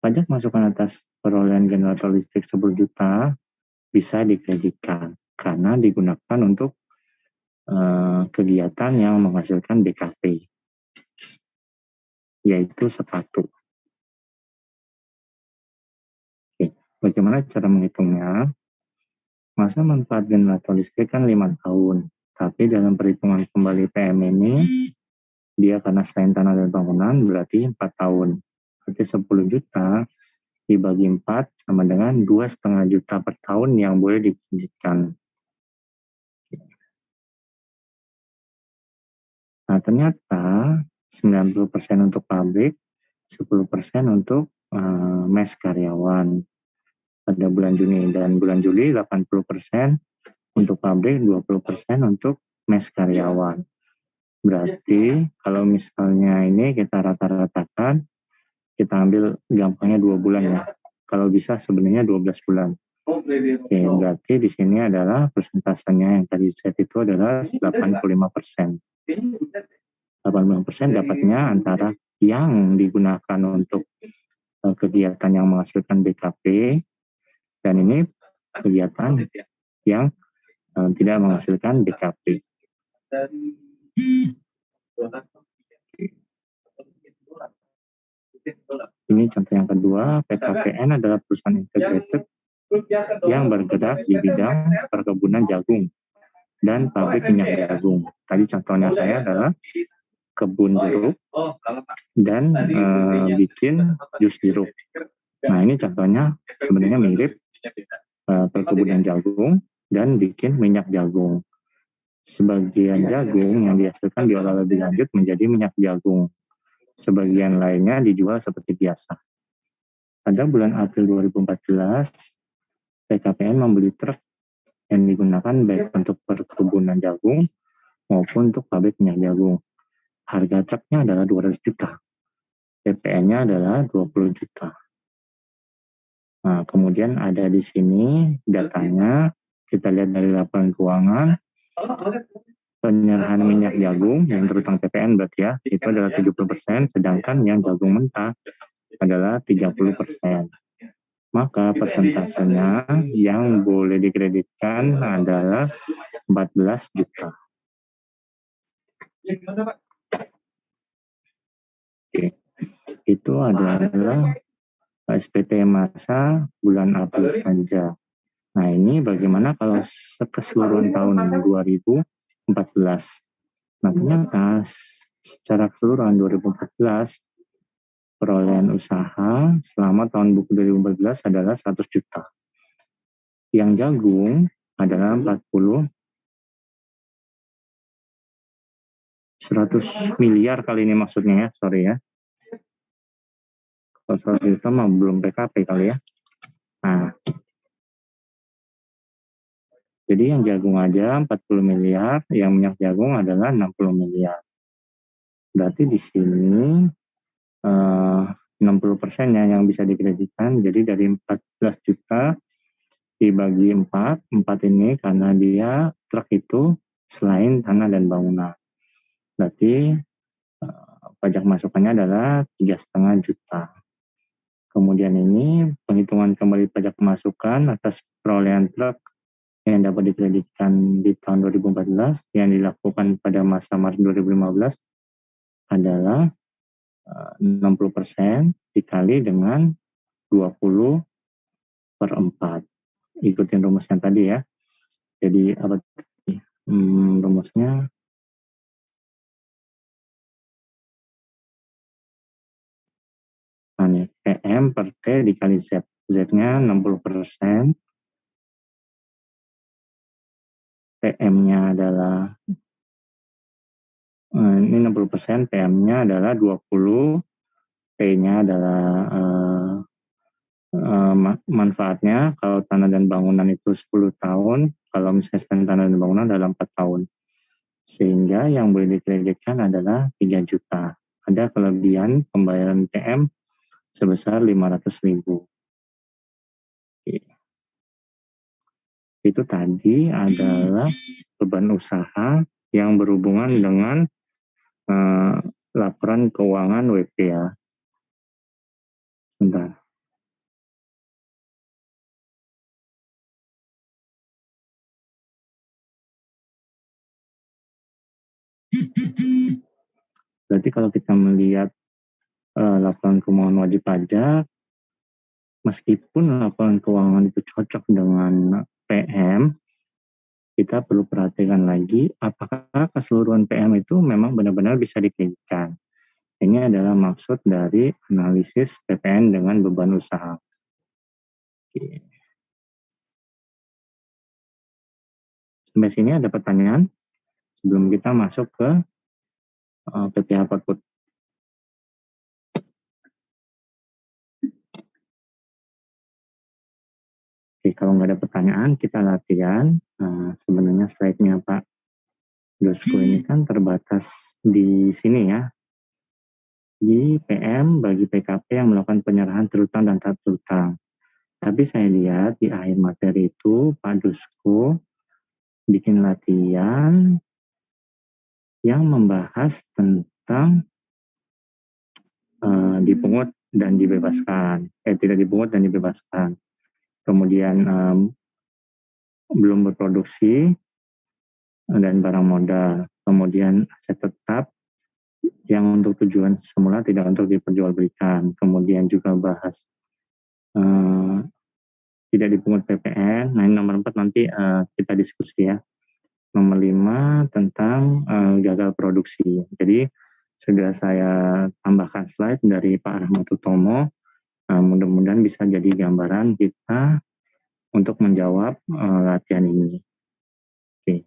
Pajak masukan atas perolehan generator listrik 10 juta bisa dikreditkan karena digunakan untuk kegiatan yang menghasilkan BKP, yaitu sepatu. Oke, bagaimana cara menghitungnya? Masa manfaat generator listrik kan 5 tahun, tapi dalam perhitungan kembali PM ini, dia karena selain tanah dan bangunan berarti 4 tahun. Berarti 10 juta dibagi 4 sama dengan 2,5 juta per tahun yang boleh dikreditkan. Nah, ternyata 90% untuk pabrik, 10% untuk mes karyawan pada bulan Juni, dan bulan Juli 80% untuk pabrik, 20% untuk mes karyawan. Berarti kalau misalnya ini kita rata-ratakan, kita ambil gampangnya 2 bulan ya. Kalau bisa sebenarnya 12 bulan. Oke, berarti di sini adalah persentasenya yang tadi set itu adalah 85%. 85% dapatnya antara yang digunakan untuk kegiatan yang menghasilkan BKP, dan ini kegiatan yang tidak menghasilkan BKP. Ini contoh yang kedua, PKPN adalah perusahaan integrated yang bergerak di bidang perkebunan jagung dan pabrik minyak jagung. Tadi contohnya saya adalah kebun jeruk dan bikin jus jeruk. Nah, ini contohnya sebenarnya mirip perkebunan jagung dan bikin minyak jagung. Sebagian jagung yang dihasilkan diolah lebih lanjut menjadi minyak jagung. Sebagian lainnya dijual seperti biasa. Pada bulan April 2014, PKPN membeli truk yang digunakan baik untuk perkebunan jagung maupun untuk pabrik minyak jagung. Harga truknya adalah 200 juta. PPN-nya adalah 20 juta. Nah, kemudian ada di sini datanya, kita lihat dari laporan keuangan. Penyerahan minyak jagung yang terutang PPN berarti ya, itu adalah 70%, sedangkan yang jagung mentah adalah 30%. Maka persentasenya yang boleh dikreditkan adalah 14 juta. Oke. Itu adalah SPT masa bulan April saja. Nah, ini bagaimana kalau keseluruhan tahun 2014? Nah, ternyata secara keseluruhan 2014 perolehan usaha selama tahun buku 2014 adalah 100 juta. Yang jagung adalah 100 miliar kali ini maksudnya ya, sorry ya. Kalau 100 juta mah belum PKP kali ya. Nah, jadi yang jagung aja 40 miliar, yang minyak jagung adalah 60 miliar. Berarti di sini 60%-nya yang bisa dikreditkan. Jadi dari 14 juta dibagi 4 ini karena dia truk itu selain tanah dan bangunan. Berarti pajak masukannya adalah 3,5 juta. Kemudian ini penghitungan kembali pajak masukan atas perolehan truk yang dapat dikreditkan di tahun 2014 yang dilakukan pada masa Maret 2015 adalah 60% dikali dengan 20/4. Ikutin rumusnya tadi ya. Jadi apa rumusnya? Nah, nih, PM per T dikali Z. Z-nya 60%. PM-nya adalah ini 60%, PM-nya adalah 20, T-nya adalah manfaatnya kalau tanah dan bangunan itu 10 tahun, kalau misalnya tanah dan bangunan dalam 4 tahun. Sehingga yang boleh dikreditkan adalah 3 juta. Ada kelebihan pembayaran PM sebesar 500.000. Itu tadi adalah beban usaha yang berhubungan dengan laporan keuangan WP ya. Bentar. Berarti kalau kita melihat laporan keuangan wajib pajak, meskipun laporan keuangan itu cocok dengan PM, kita perlu perhatikan lagi apakah keseluruhan PM itu memang benar-benar bisa dikreditkan. Ini adalah maksud dari analisis PPN dengan beban usaha. Oke. Sampai sini ada pertanyaan sebelum kita masuk ke PPH Output. Oke, kalau nggak ada pertanyaan, kita latihan. Sebenarnya slide-nya Pak Josko ini kan terbatas di sini ya. Di PM bagi PKP yang melakukan penyerahan terutang dan tak terutang. Tapi saya lihat di akhir materi itu Pak Josko bikin latihan yang membahas tentang dipungut dan dibebaskan. Tidak dipungut dan dibebaskan. Kemudian belum berproduksi dan barang modal. Kemudian aset tetap yang untuk tujuan semula tidak untuk diperjualbelikan. Kemudian juga bahas tidak dipungut PPN. Nah, ini nomor 4 nanti kita diskusi ya. Nomor 5 tentang gagal produksi. Jadi sudah saya tambahkan slide dari Pak Rahmat Utomo. Mudah-mudahan bisa jadi gambaran kita untuk menjawab latihan ini. Oke.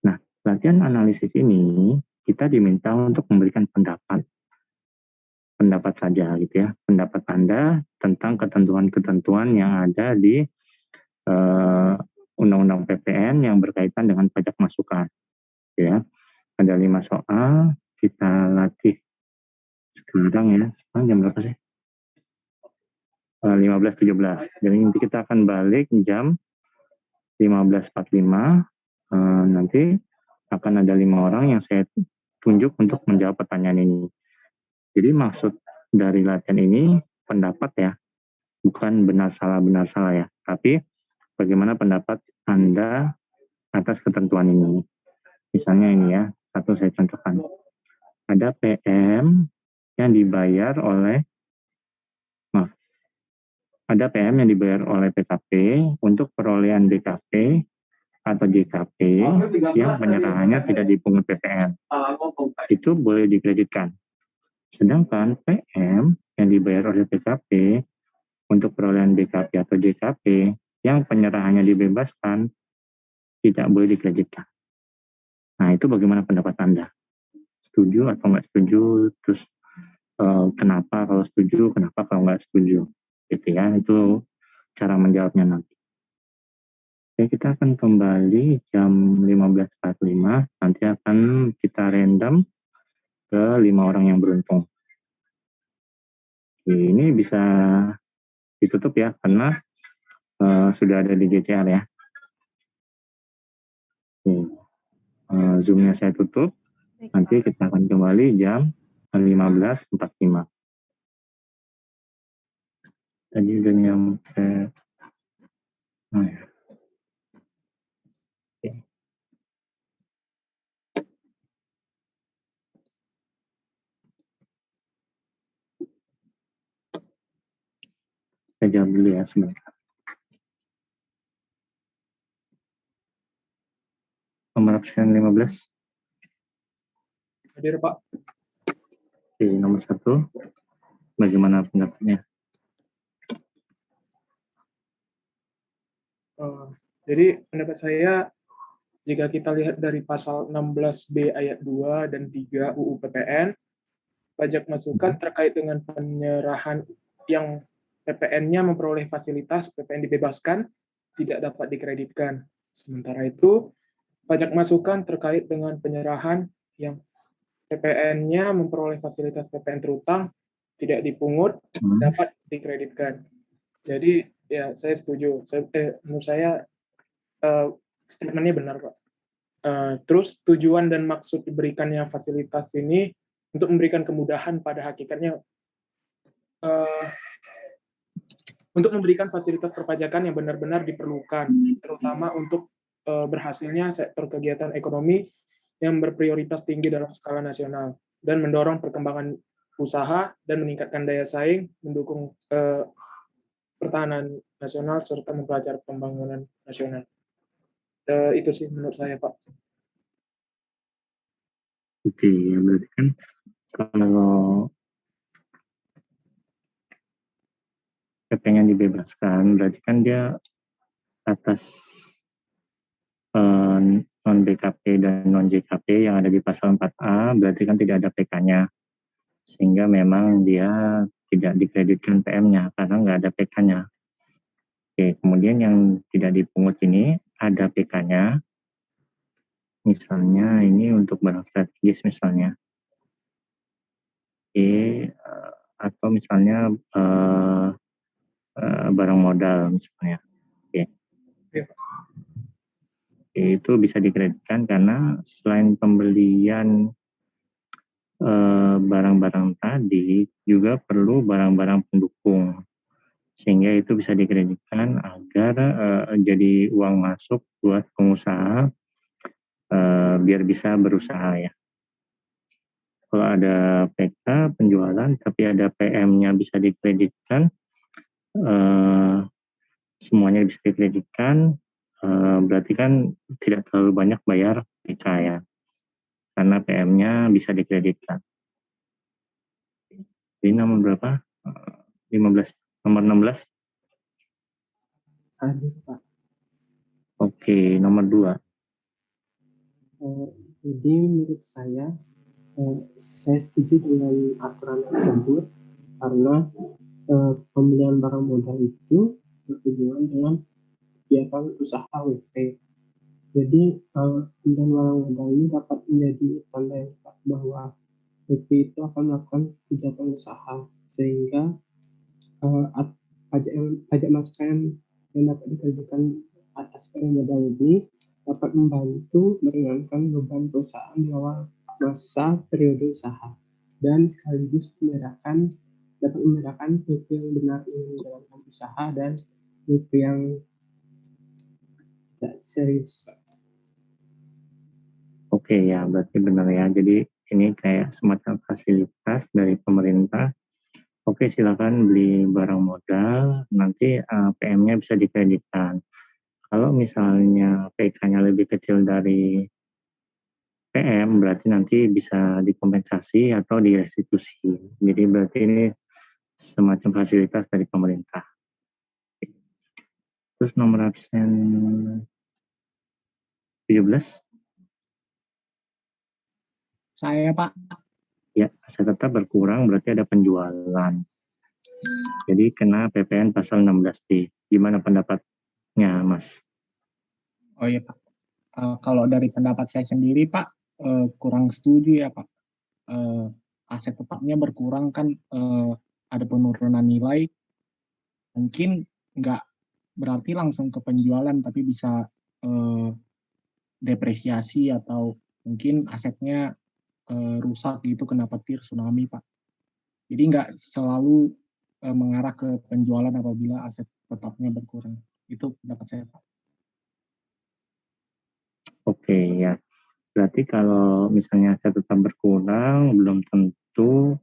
Nah, latihan analisis ini kita diminta untuk memberikan pendapat saja gitu ya, pendapat Anda tentang ketentuan-ketentuan yang ada di Undang-Undang PPN yang berkaitan dengan pajak masukan. Ya, ada 5 soal kita latih sekarang ya. Sekarang jam berapa sih? 15.17. Jadi nanti kita akan balik jam 15.45. Nanti akan ada 5 orang yang saya tunjuk untuk menjawab pertanyaan ini. Jadi maksud dari latihan ini pendapat ya, bukan benar salah ya, tapi bagaimana pendapat Anda atas ketentuan ini. Misalnya ini ya, satu saya contohkan. Ada PM yang dibayar oleh ada PM yang dibayar oleh PKP untuk perolehan BKP atau JKP yang penyerahannya tidak dipungut PPN. Itu boleh dikreditkan. Sedangkan PM yang dibayar oleh PKP untuk perolehan BKP atau JKP yang penyerahannya dibebaskan tidak boleh dikreditkan. Nah, itu bagaimana pendapat Anda? Setuju atau nggak setuju? Terus kenapa kalau setuju, kenapa kalau nggak setuju? Gitu ya, itu cara menjawabnya nanti. Oke, kita akan kembali jam 15.45. Nanti akan kita random ke 5 orang yang beruntung. Oke, ini bisa ditutup ya, karena sudah ada di GCR ya. Oke, Zoom-nya saya tutup. Baik, Nanti kita akan kembali jam 15.45. Tadi udah nyampe. Nah, ya. Oke. Saya jawab dulu ya sebentar. Nomor absen 15. Hadir, Pak. Oke, nomor 1. Bagaimana pendapatnya? Jadi pendapat saya, jika kita lihat dari pasal 16B ayat 2 dan 3 UU PPN, pajak masukan terkait dengan penyerahan yang PPN-nya memperoleh fasilitas PPN dibebaskan tidak dapat dikreditkan. Sementara itu, pajak masukan terkait dengan penyerahan yang PPN-nya memperoleh fasilitas PPN terutang tidak dipungut dapat dikreditkan. Jadi ya saya setuju. Menurut saya statement-nya benar, Pak. Terus tujuan dan maksud diberikannya fasilitas ini untuk memberikan kemudahan pada hakikatnya untuk memberikan fasilitas perpajakan yang benar-benar diperlukan, terutama untuk berhasilnya sektor kegiatan ekonomi yang berprioritas tinggi dalam skala nasional dan mendorong perkembangan usaha dan meningkatkan daya saing, mendukung pertahanan nasional serta mempelajari pembangunan nasional. Itu sih menurut saya, Pak. Oke, berarti kan kalau PP-nya dibebaskan, berarti kan dia atas non BKP dan non JKP yang ada di pasal 4A, berarti kan tidak ada PK-nya. Sehingga memang dia tidak dikreditkan PM-nya karena nggak ada PK-nya. Oke, kemudian yang tidak dipungut ini ada PK-nya. Misalnya ini untuk barang strategis misalnya. Oke, atau misalnya barang modal misalnya. Oke. Ya. Itu bisa dikreditkan karena selain pembelian barang-barang tadi juga perlu barang-barang pendukung, sehingga itu bisa dikreditkan agar jadi uang masuk buat pengusaha biar bisa berusaha ya. Kalau ada PK penjualan tapi ada PM-nya bisa dikreditkan, semuanya bisa dikreditkan, berarti kan tidak terlalu banyak bayar PK ya, karena PM-nya bisa dikreditkan. Jadi nomor berapa? 15. Nomor 16? Hadir, Pak. Oke, nomor 2. Jadi menurut saya setuju dengan aturan tersebut karena pembelian barang modal itu berhubungan dengan kegiatan usaha WP. Jadi pembelian barang modal ini dapat menjadi tanda yang kuat bahwa WP itu akan melakukan kegiatan usaha, sehingga pajak masukan yang dapat dikreditkan atas barang modal ini dapat membantu meringankan beban perusahaan di awal masa periode usaha dan sekaligus dapat membedakan WP yang benar ingin menjalankan usaha dan WP yang tidak serius. Oke ya, berarti benar ya. Jadi ini kayak semacam fasilitas dari pemerintah Oke, silakan beli barang modal, nanti PM-nya bisa dikreditkan. Kalau misalnya PK-nya lebih kecil dari PM, berarti nanti bisa dikompensasi atau direstitusi. Jadi berarti ini semacam fasilitas dari pemerintah. Terus nomor absen 17, Saya Pak, ya aset tetap berkurang berarti ada penjualan. Jadi kena PPN pasal 16D. Gimana pendapatnya, Mas? oh iya Pak. Kalau dari pendapat saya sendiri Pak, kurang setuju ya Pak. Aset tetapnya berkurang kan, ada penurunan nilai, mungkin nggak berarti langsung ke penjualan, tapi bisa depresiasi atau mungkin asetnya rusak gitu kena petir tsunami Pak. Jadi nggak selalu mengarah ke penjualan apabila aset tetapnya berkurang. Itu pendapat saya Pak. Oke, ya. Berarti kalau misalnya aset tetap berkurang, belum tentu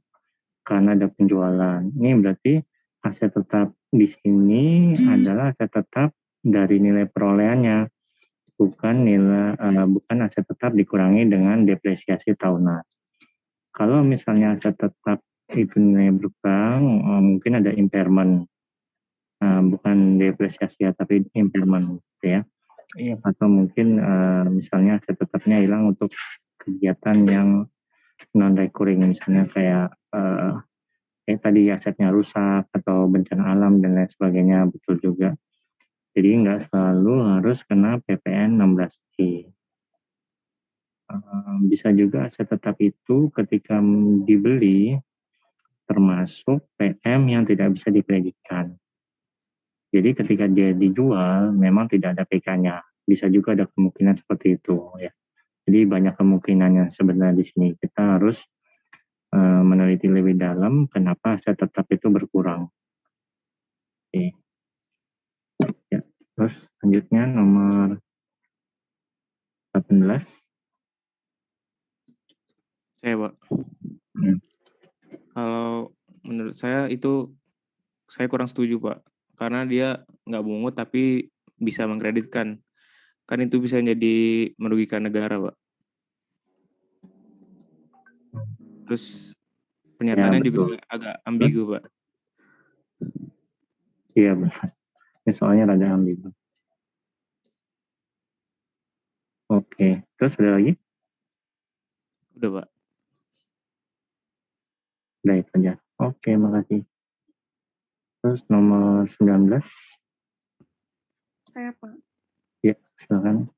karena ada penjualan. Ini berarti aset tetap di sini adalah aset tetap dari nilai perolehannya, bukan aset tetap dikurangi dengan depresiasi tahunan. Kalau misalnya aset tetap itu nilai berkurang, mungkin ada impairment, bukan depresiasi ya, tapi impairment, gitu ya. Iya, Atau mungkin misalnya aset tetapnya hilang untuk kegiatan yang non recurring, misalnya kayak tadi asetnya rusak atau bencana alam dan lain sebagainya, betul juga. Jadi nggak selalu harus kena PPN 16E. Bisa juga aset tetap itu ketika dibeli termasuk PM yang tidak bisa dikreditkan. Jadi ketika dia dijual memang tidak ada PK-nya. Bisa juga ada kemungkinan seperti itu ya. Jadi banyak kemungkinannya sebenarnya di sini. Kita harus meneliti lebih dalam kenapa aset tetap itu berkurang. Oke. Ya, terus selanjutnya nomor 18. Saya Pak. Kalau menurut saya itu saya kurang setuju Pak. Karena dia nggak mungut tapi bisa mengkreditkan. Kan itu bisa jadi merugikan negara Pak. Terus pernyataannya Ya, juga agak ambigu Pak. Iya benar. Ini soalnya rada ambigu. Oke, terus ada lagi? Udah Pak. Udah itu aja. Oke, makasih. Terus nomor 19. Saya Pak. Ya, silakan.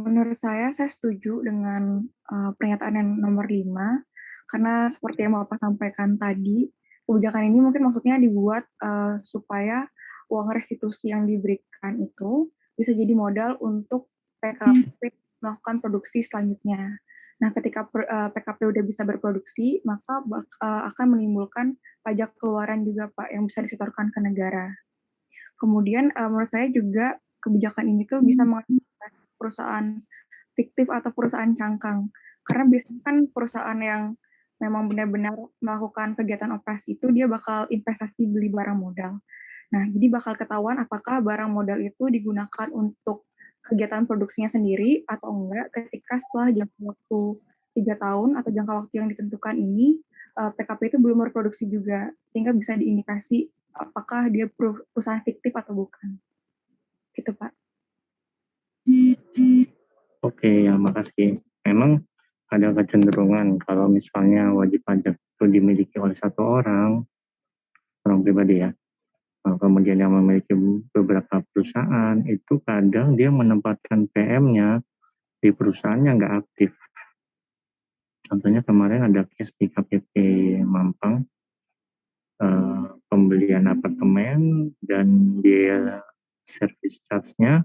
Menurut saya setuju dengan pernyataan yang nomor 5, karena seperti yang Bapak sampaikan tadi, kebijakan ini mungkin maksudnya dibuat supaya uang restitusi yang diberikan itu bisa jadi modal untuk PKP melakukan produksi selanjutnya. Nah, ketika PKP udah bisa berproduksi, maka akan menimbulkan pajak keluaran juga, Pak, yang bisa disetorkan ke negara. Kemudian menurut saya juga kebijakan ini tuh bisa mengantisipasi perusahaan fiktif atau perusahaan cangkang. Karena biasanya kan perusahaan yang memang benar-benar melakukan kegiatan operasi itu dia bakal investasi beli barang modal. Nah, jadi bakal ketahuan apakah barang modal itu digunakan untuk kegiatan produksinya sendiri atau enggak ketika setelah jangka waktu 3 tahun atau jangka waktu yang ditentukan ini PKP itu belum berproduksi juga, sehingga bisa diindikasi apakah dia perusahaan fiktif atau bukan. Gitu, Pak. Oke, ya makasih. Memang ada kecenderungan kalau misalnya wajib pajak itu dimiliki oleh satu orang pribadi ya, kemudian yang memiliki beberapa perusahaan, itu kadang dia menempatkan PM-nya di perusahaan yang nggak aktif. Contohnya kemarin ada case di KPP Mampang, pembelian apartemen dan biaya service charge-nya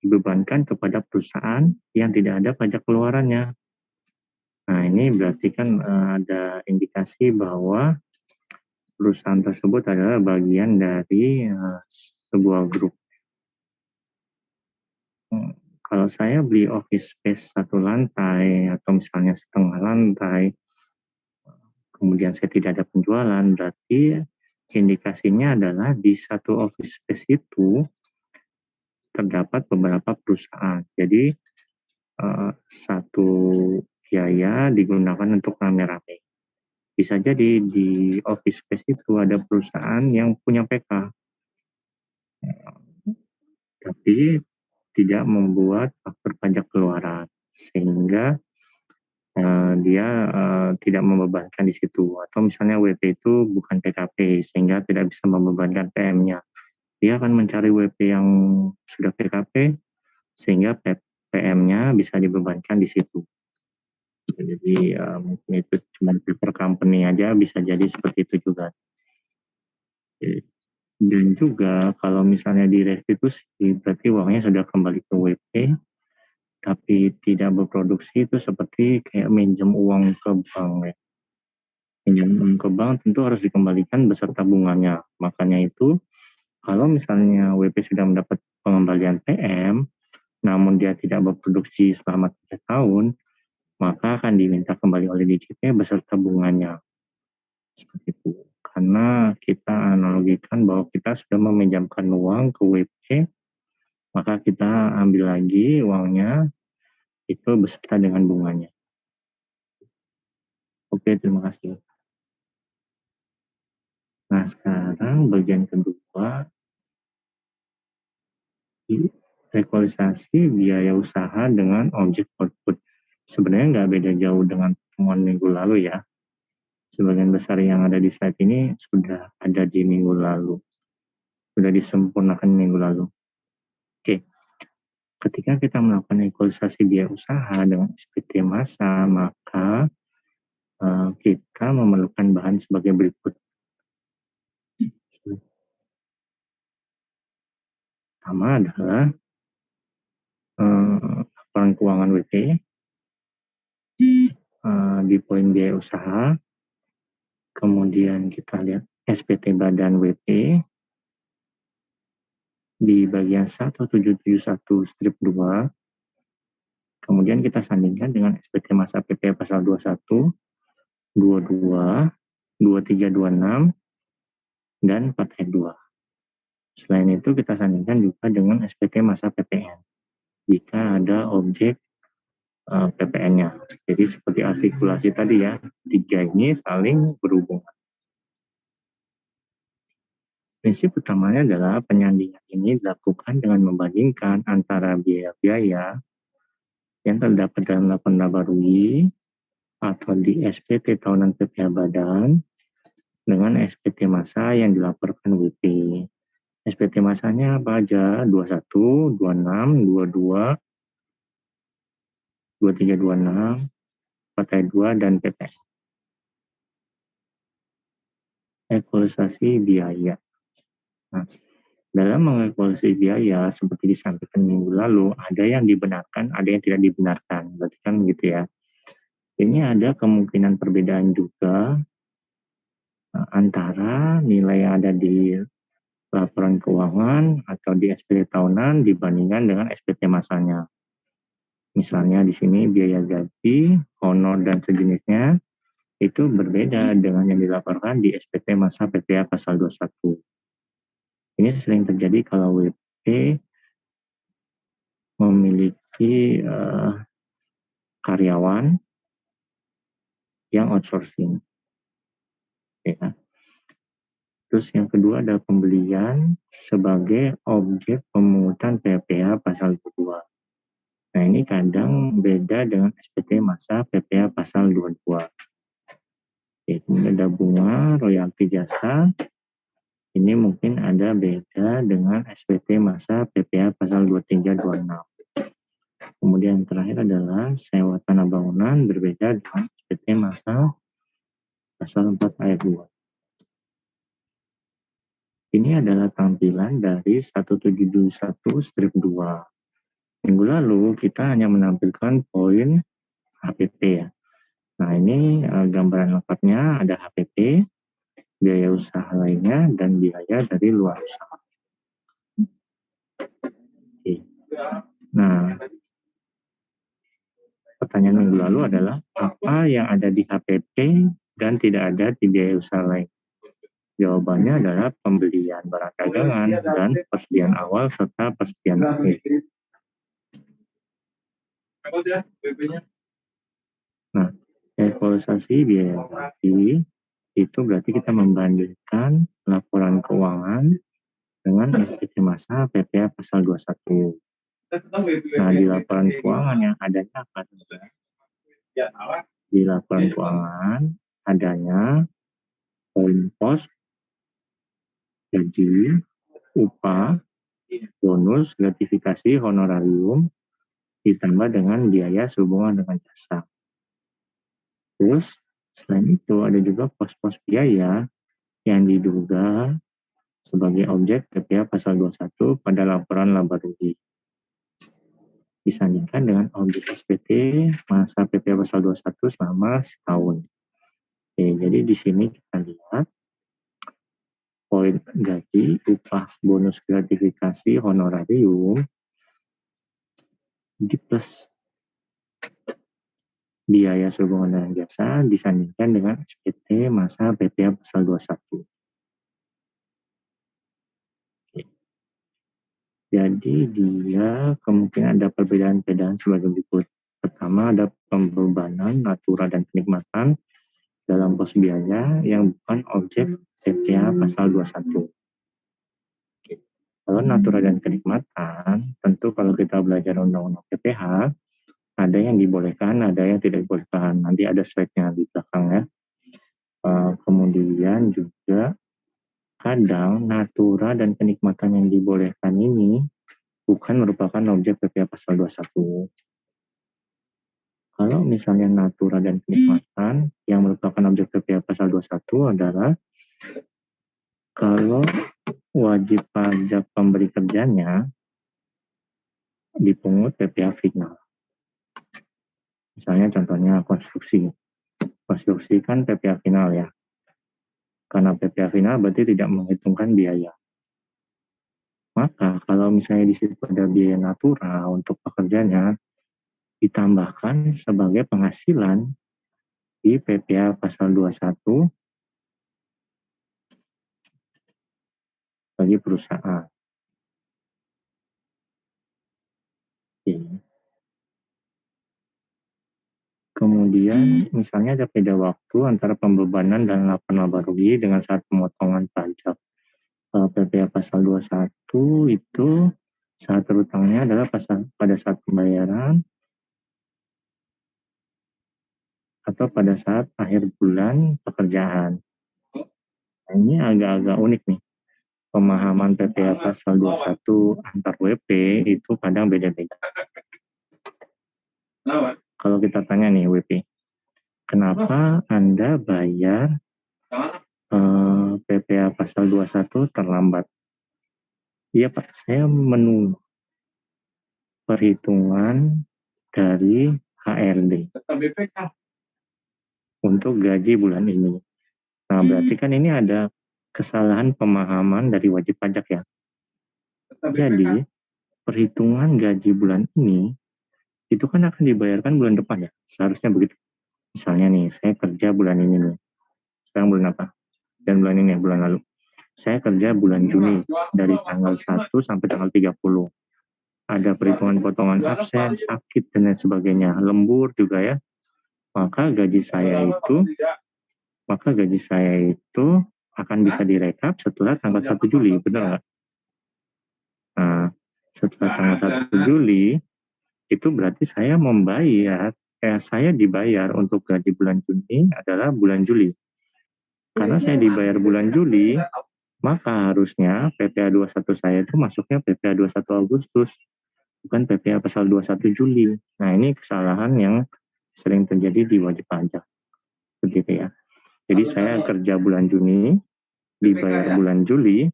dibebankan kepada perusahaan yang tidak ada pajak keluarannya. Nah, ini berarti kan ada indikasi bahwa perusahaan tersebut adalah bagian dari sebuah grup. Kalau saya beli office space 1 lantai atau misalnya setengah lantai, kemudian saya tidak ada penjualan, berarti indikasinya adalah di satu office space itu terdapat beberapa perusahaan. Jadi satu biaya digunakan untuk rame-rame. Bisa jadi di office space itu ada perusahaan yang punya PK, tapi tidak membuat faktur pajak keluaran, sehingga dia tidak membebankan di situ. Atau misalnya WP itu bukan PKP, sehingga tidak bisa membebankan PM-nya. Dia akan mencari WP yang sudah PKP, sehingga PM-nya bisa dibebankan di situ. Jadi mungkin itu cuma paper company aja, bisa jadi seperti itu juga. Dan juga kalau misalnya di restitusi, berarti uangnya sudah kembali ke WP, tapi tidak berproduksi, itu seperti kayak minjem uang ke bank ya. Minjem uang ke bank tentu harus dikembalikan beserta bunganya. Makanya itu kalau misalnya WP sudah mendapat pengembalian PM, namun dia tidak berproduksi selama 3 tahun, maka akan diminta kembali oleh DJP beserta bunganya. Seperti itu. Karena kita analogikan bahwa kita sudah meminjamkan uang ke WP, maka kita ambil lagi uangnya itu beserta dengan bunganya. Oke, terima kasih. Nah, sekarang bagian kedua, equalisasi biaya usaha dengan objek output. Sebenarnya nggak beda jauh dengan pertemuan minggu lalu ya. Sebagian besar yang ada di slide ini sudah ada di minggu lalu. Sudah disempurnakan minggu lalu. Oke. Ketika kita melakukan equalisasi biaya usaha dengan SPT massa, maka kita memerlukan bahan sebagai berikut. Pertama adalah laporan keuangan WP di poin biaya usaha. Kemudian kita lihat SPT badan WP di bagian 1771 strip 2. Kemudian kita sandingkan dengan SPT massa PPA pasal 21, 22, 2326, dan 4 Selain itu kita sandingkan juga dengan SPT massa PPN jika ada objek PPN-nya. Jadi seperti artikulasi tadi ya, 3 ini saling berhubungan. Prinsip utamanya adalah penyandingan ini dilakukan dengan membandingkan antara biaya-biaya yang terdapat dalam laporan laba rugi atau di SPT tahunan PPH badan dengan SPT massa yang dilaporkan WP. SPT massanya apa aja? 21, 26, 22, 2326, 4 dan PPN. Equalisasi biaya. Nah, dalam mengequalisasi biaya seperti disampaikan minggu lalu, ada yang dibenarkan, ada yang tidak dibenarkan. Berarti kan gitu ya. Ini ada kemungkinan perbedaan juga antara nilai yang ada di laporan keuangan atau di SPT tahunan dibandingkan dengan SPT massanya. Misalnya di sini biaya gaji, honor dan sejenisnya itu berbeda dengan yang dilaporkan di SPT massa PPA pasal 21. Ini sering terjadi kalau WP memiliki karyawan yang outsourcing. Ya. Terus yang kedua adalah pembelian sebagai objek pemungutan PPA pasal 22. Nah ini kadang beda dengan SPT massa PPA pasal 22. Kemudian ada bunga, royalti jasa. Ini mungkin ada beda dengan SPT massa PPA pasal 2326. Kemudian yang terakhir adalah sewa tanah bangunan berbeda dengan SPT massa pasal 4 ayat 2. Ini adalah tampilan dari 1721 strip 2. Minggu lalu kita hanya menampilkan poin HPP ya. Nah ini gambaran lengkapnya ada HPP, biaya usaha lainnya, dan biaya dari luar usaha. Oke. Nah, pertanyaan minggu lalu adalah apa yang ada di HPP dan tidak ada di biaya usaha lain? Jawabannya adalah pembelian barang dagangan dan persediaan awal serta persediaan akhir. Nah, evaluasi biaya ganti itu berarti kita membandingkan laporan keuangan dengan SPT masa PPA pasal 21. Nah, di laporan keuangan yang adanya apa? Di laporan keuangan adanya poin pos, gaji, upah, bonus, gratifikasi, honorarium, ditambah dengan biaya sehubungan dengan jasa. Terus, selain itu ada juga pos-pos biaya yang diduga sebagai objek PPA pasal 21 pada laporan laba rugi. Disandingkan dengan objek SPT masa PPA pasal 21 selama setahun. Oke, jadi di sini kita lihat poin gaji, upah, bonus, gratifikasi, honorarium di plus biaya sehubungan dengan jasa disandingkan dengan SPT masa PPA pasal 21. Jadi dia kemungkinan ada perbedaan-perbedaan sebagai berikut. Pertama ada pembebanan, natura, dan kenikmatan dalam pos biaya yang bukan objek PPA pasal 21. Kalau natura dan kenikmatan, tentu kalau kita belajar undang-undang PPH, ada yang dibolehkan, ada yang tidak dibolehkan. Nanti ada slide-nya di belakang ya. Kemudian juga kadang natura dan kenikmatan yang dibolehkan ini bukan merupakan objek PPA pasal 21. Kalau misalnya natura dan kenikmatan yang merupakan objek PPA pasal 21 adalah kalau wajib pajak pemberi kerjanya dipungut PPA final. Misalnya contohnya konstruksi. Konstruksi kan PPA final ya. Karena PPA final berarti tidak menghitungkan biaya. Maka kalau misalnya di situ ada biaya natura untuk pekerjanya, ditambahkan sebagai penghasilan di PPA pasal 21 bagi perusahaan. Oke. Kemudian misalnya ada beda waktu antara pembebanan dan laporan laba rugi dengan saat pemotongan pajak. PPA pasal 21 itu saat terutangnya adalah pada saat pembayaran atau pada saat akhir bulan pekerjaan. Nah, ini agak-agak unik nih. Pemahaman PPA pasal 21 antar WP itu kadang beda-beda. Kalau kita tanya nih WP, kenapa Anda bayar PPA pasal 21 terlambat? Iya Pak, saya menunggu perhitungan dari HRD untuk gaji bulan ini. Nah, berarti kan ini ada kesalahan pemahaman dari wajib pajak ya. Jadi, perhitungan gaji bulan ini itu kan akan dibayarkan bulan depan ya. Seharusnya begitu. Misalnya nih, saya kerja bulan ini nih. Sekarang bulan apa? Dan bulan ini, bulan lalu. Saya kerja bulan Juni dari tanggal 1 sampai tanggal 30. Ada perhitungan potongan absen, sakit, dan lain sebagainya. Lembur juga ya. Maka gaji saya itu akan bisa direkap setelah tanggal 1 Juli, benar nggak? Nah, setelah tanggal 1 Juli, itu berarti saya dibayar untuk gaji bulan Juni adalah bulan Juli. Karena saya dibayar bulan Juli, maka harusnya PPA 21 saya itu masuknya PPA 21 Agustus, bukan PPA pasal 21 Juli. Nah, ini kesalahan yang sering terjadi di wajib pajak. Begitu ya. Jadi saya kerja bulan Juni, dibayar bulan Juli,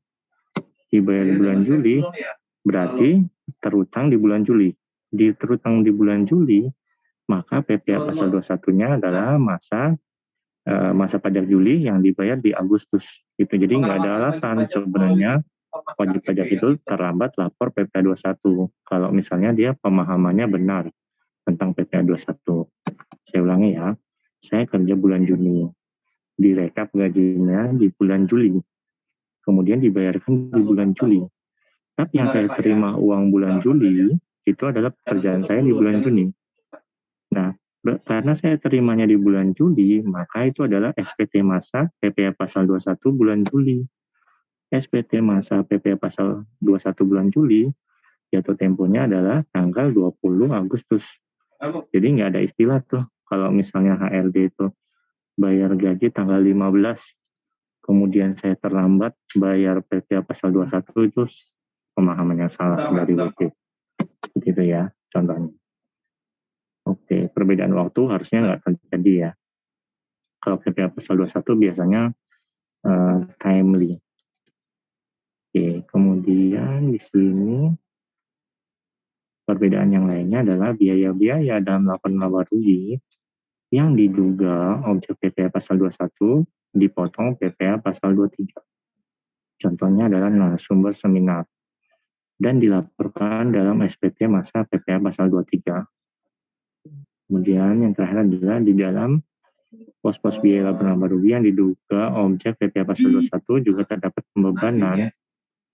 berarti terutang di bulan Juli. Terutang di bulan Juli, maka PPA pasal 21-nya adalah masa pajak Juli yang dibayar di Agustus. Gitu. Jadi nggak ada alasan sebenarnya wajib pajak itu terlambat lapor PPA 21. Kalau misalnya dia pemahamannya benar tentang PPA 21. Saya ulangi ya, saya kerja bulan Juni. direkap gajinya di bulan Juli, kemudian dibayarkan di bulan Juli. Tapi yang saya terima uang bulan Juli itu adalah pekerjaan saya di bulan Juni. Nah, karena saya terimanya di bulan Juli, maka itu adalah SPT masa PPh pasal 21 bulan Juli. SPT masa PPh pasal 21 bulan Juli, jatuh temponya adalah tanggal 20 Agustus. Jadi nggak ada istilah tuh, kalau misalnya HRD itu bayar gaji tanggal 15, kemudian saya terlambat bayar PPh pasal 21, itu pemahaman yang salah dari WP. Begitu ya, contohnya. Oke, perbedaan waktu harusnya nggak terjadi ya. Kalau PPh pasal 21 biasanya timely. Oke, kemudian di sini perbedaan yang lainnya adalah biaya-biaya dalam laporan laba rugi yang diduga objek PPh pasal 21 dipotong PPh pasal 23. Contohnya adalah narasumber seminar dan dilaporkan dalam SPT masa PPh pasal 23. Kemudian yang terakhir adalah di dalam pos-pos biaya laporan laba rugi yang diduga objek PPh pasal 21 juga terdapat pembebanan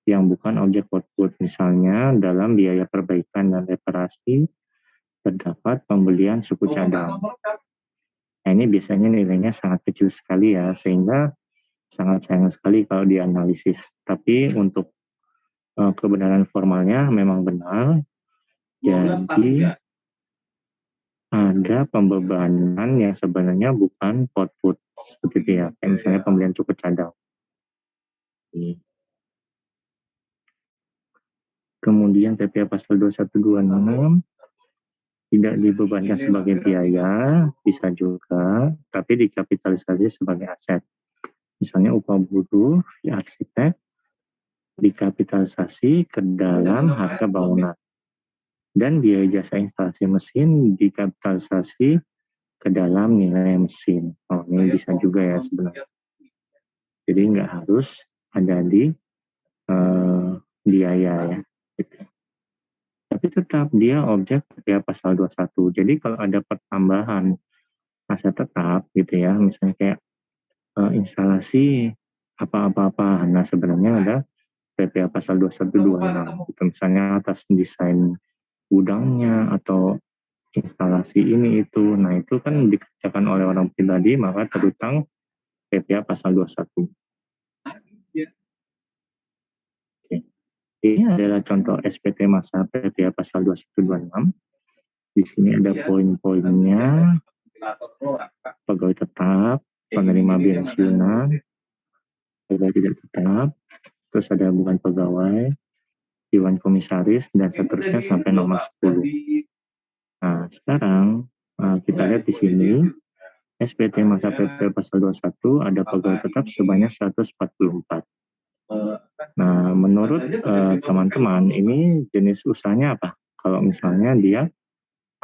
yang bukan objek output. Misalnya dalam biaya perbaikan dan reparasi terdapat pembelian suku cadang. Nah, ini biasanya nilainya sangat kecil sekali ya, sehingga sangat sayang sekali kalau dianalisis. Tapi untuk kebenaran formalnya memang benar. Jadi ada pembebanan yang sebenarnya bukan output, seperti itu ya, kayak misalnya pembelian suku cadang. Kemudian PPh pasal 2126 tidak dibebankan sebagai biaya, bisa juga, tapi dikapitalisasi sebagai aset. Misalnya upah buruh di arsitek dikapitalisasi ke dalam harga bangunan. Dan biaya jasa instalasi mesin dikapitalisasi ke dalam nilai mesin. Oh, ini bisa juga ya sebenarnya. Jadi nggak harus ada di biaya ya. Gitu. Tapi tetap dia objek PPh pasal 21. Jadi kalau ada pertambahan aset tetap gitu ya, misalnya kayak instalasi apa-apa, nah sebenarnya ada PPh pasal 2126. Gitu. Misalnya atas desain gudangnya atau instalasi ini itu, nah itu kan dikerjakan oleh orang pribadi, maka terutang PPh pasal 21. Ini adalah contoh SPT masa PPh pasal 2126. Di sini ada poin-poinnya: pegawai tetap, penerima pensiunan, pegawai tidak tetap, terus ada bukan pegawai, dewan komisaris, dan seterusnya sampai nomor 10. Nah, sekarang kita lihat di sini SPT masa PPh pasal 21 ada pegawai tetap sebanyak 144. Nah, menurut teman-teman, ini jenis usahanya apa? Kalau misalnya dia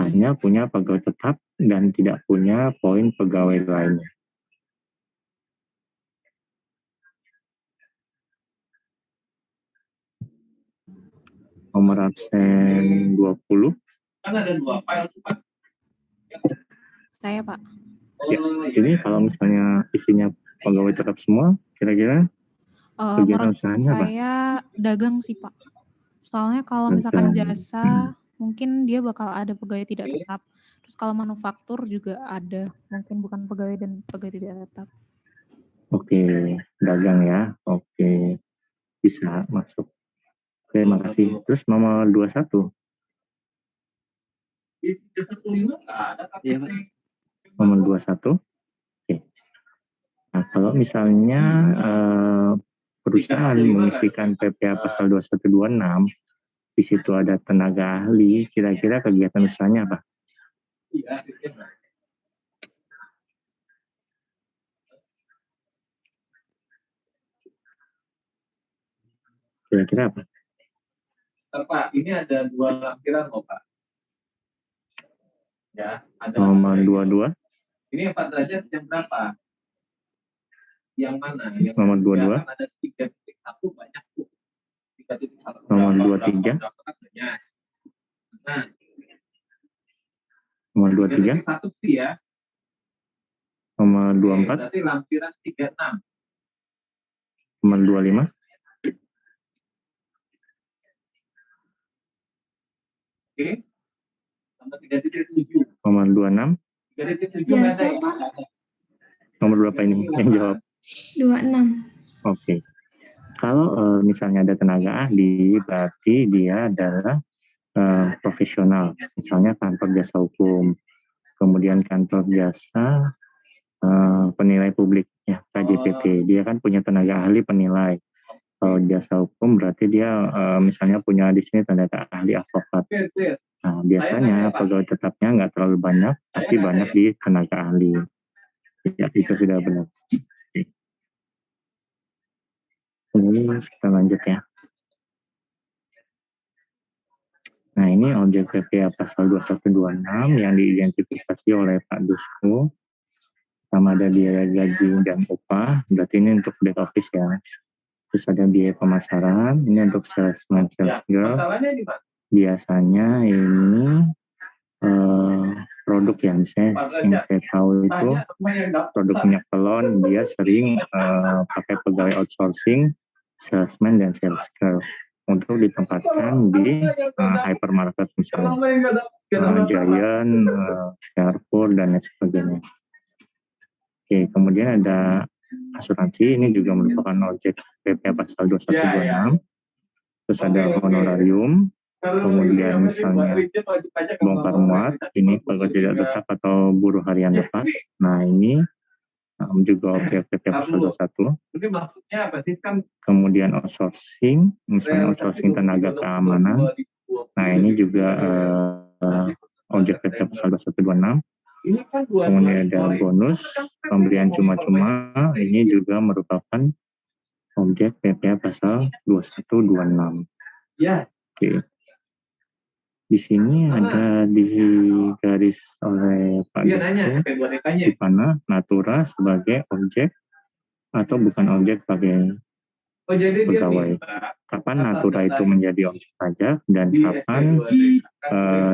hanya punya pegawai tetap dan tidak punya poin pegawai lainnya. Nomor absen 20. Kan ada 2 file tuh, Pak. Saya, Pak. Ya, ini kalau misalnya isinya pegawai tetap semua, kira-kira kegiatan Menurut usahanya apa? saya dagang sih, Pak. Soalnya kalau misalkan jasa, mungkin dia bakal ada pegawai tidak tetap. Terus kalau manufaktur juga ada, mungkin bukan pegawai dan pegawai tidak tetap. Oke, dagang ya. Oke, bisa masuk. Oke, makasih. Terus nomor 21. Iya, Pak. Nomor 21. Oke. Nah, kalau misalnya perusahaan mengisikan PPh pasal 2126, di situ ada tenaga ahli, kira-kira kegiatan usahanya apa? Kira-kira apa? Pak, ini ada 2 lampiran loh, Pak. Ya, ada nomor 22. Ini Pak derajat jam berapa? Yang mana? Yang nomor 22. Ada 3.1 banyak tuh. 3.1. Nomor 23. Nah, nomor 23. 3.1 sih ya. Nomor Nomor 24. Berarti lampiran 36. Nomor 25. Oke. Nomor 3.7. Nomor 26. 3.7 Jasa, Pak. Nomor berapa ini yang jawab? 26. Oke. Kalau misalnya ada tenaga ahli, berarti dia adalah profesional. Misalnya kantor jasa hukum, kemudian kantor jasa penilai publik, ya KJPP. Dia kan punya tenaga ahli penilai. Kalau jasa hukum berarti dia misalnya punya di sini tenaga ahli advokat. Nah, biasanya pegawai tetapnya nggak terlalu banyak, tapi banyak di tenaga ahli. Ya, itu sudah benar. Ini kita lanjut ya. Nah, ini objek PPA pasal 2126 yang diidentifikasi oleh Pak Dusko. Pertama ada biaya gaji dan upah, berarti ini untuk back office ya. Terus ada biaya pemasaran, ini untuk salesman, sales girl. Biasanya ini produk yang saya tahu itu produk minyak telon, dia sering pakai pegawai outsourcing, salesman dan sales girl untuk ditempatkan di hypermarket misalnya Giant, Carrefour dan lain sebagainya. Oke, kemudian ada asuransi, ini juga merupakan objek PPA pasal 2126. Terus ada honorarium, kemudian misalnya bongkar muat, ini pegawai tidak tetap atau buruh harian lepas. Nah, ini juga objek PPA pasal 21. Jadi maksudnya apa sih kan? Kemudian outsourcing, misalnya outsourcing tenaga keamanan. Nah, ini juga objek PPA pasal 2126. Kemudian ada bonus, pemberian cuma-cuma, ini juga merupakan objek PPA pasal 2126. Ya. Oke. Di sini ada di garis oleh Pak Dusko, di mana natura sebagai objek atau bukan objek sebagai pegawai. Kapan natura itu menjadi objek pajak dan kapan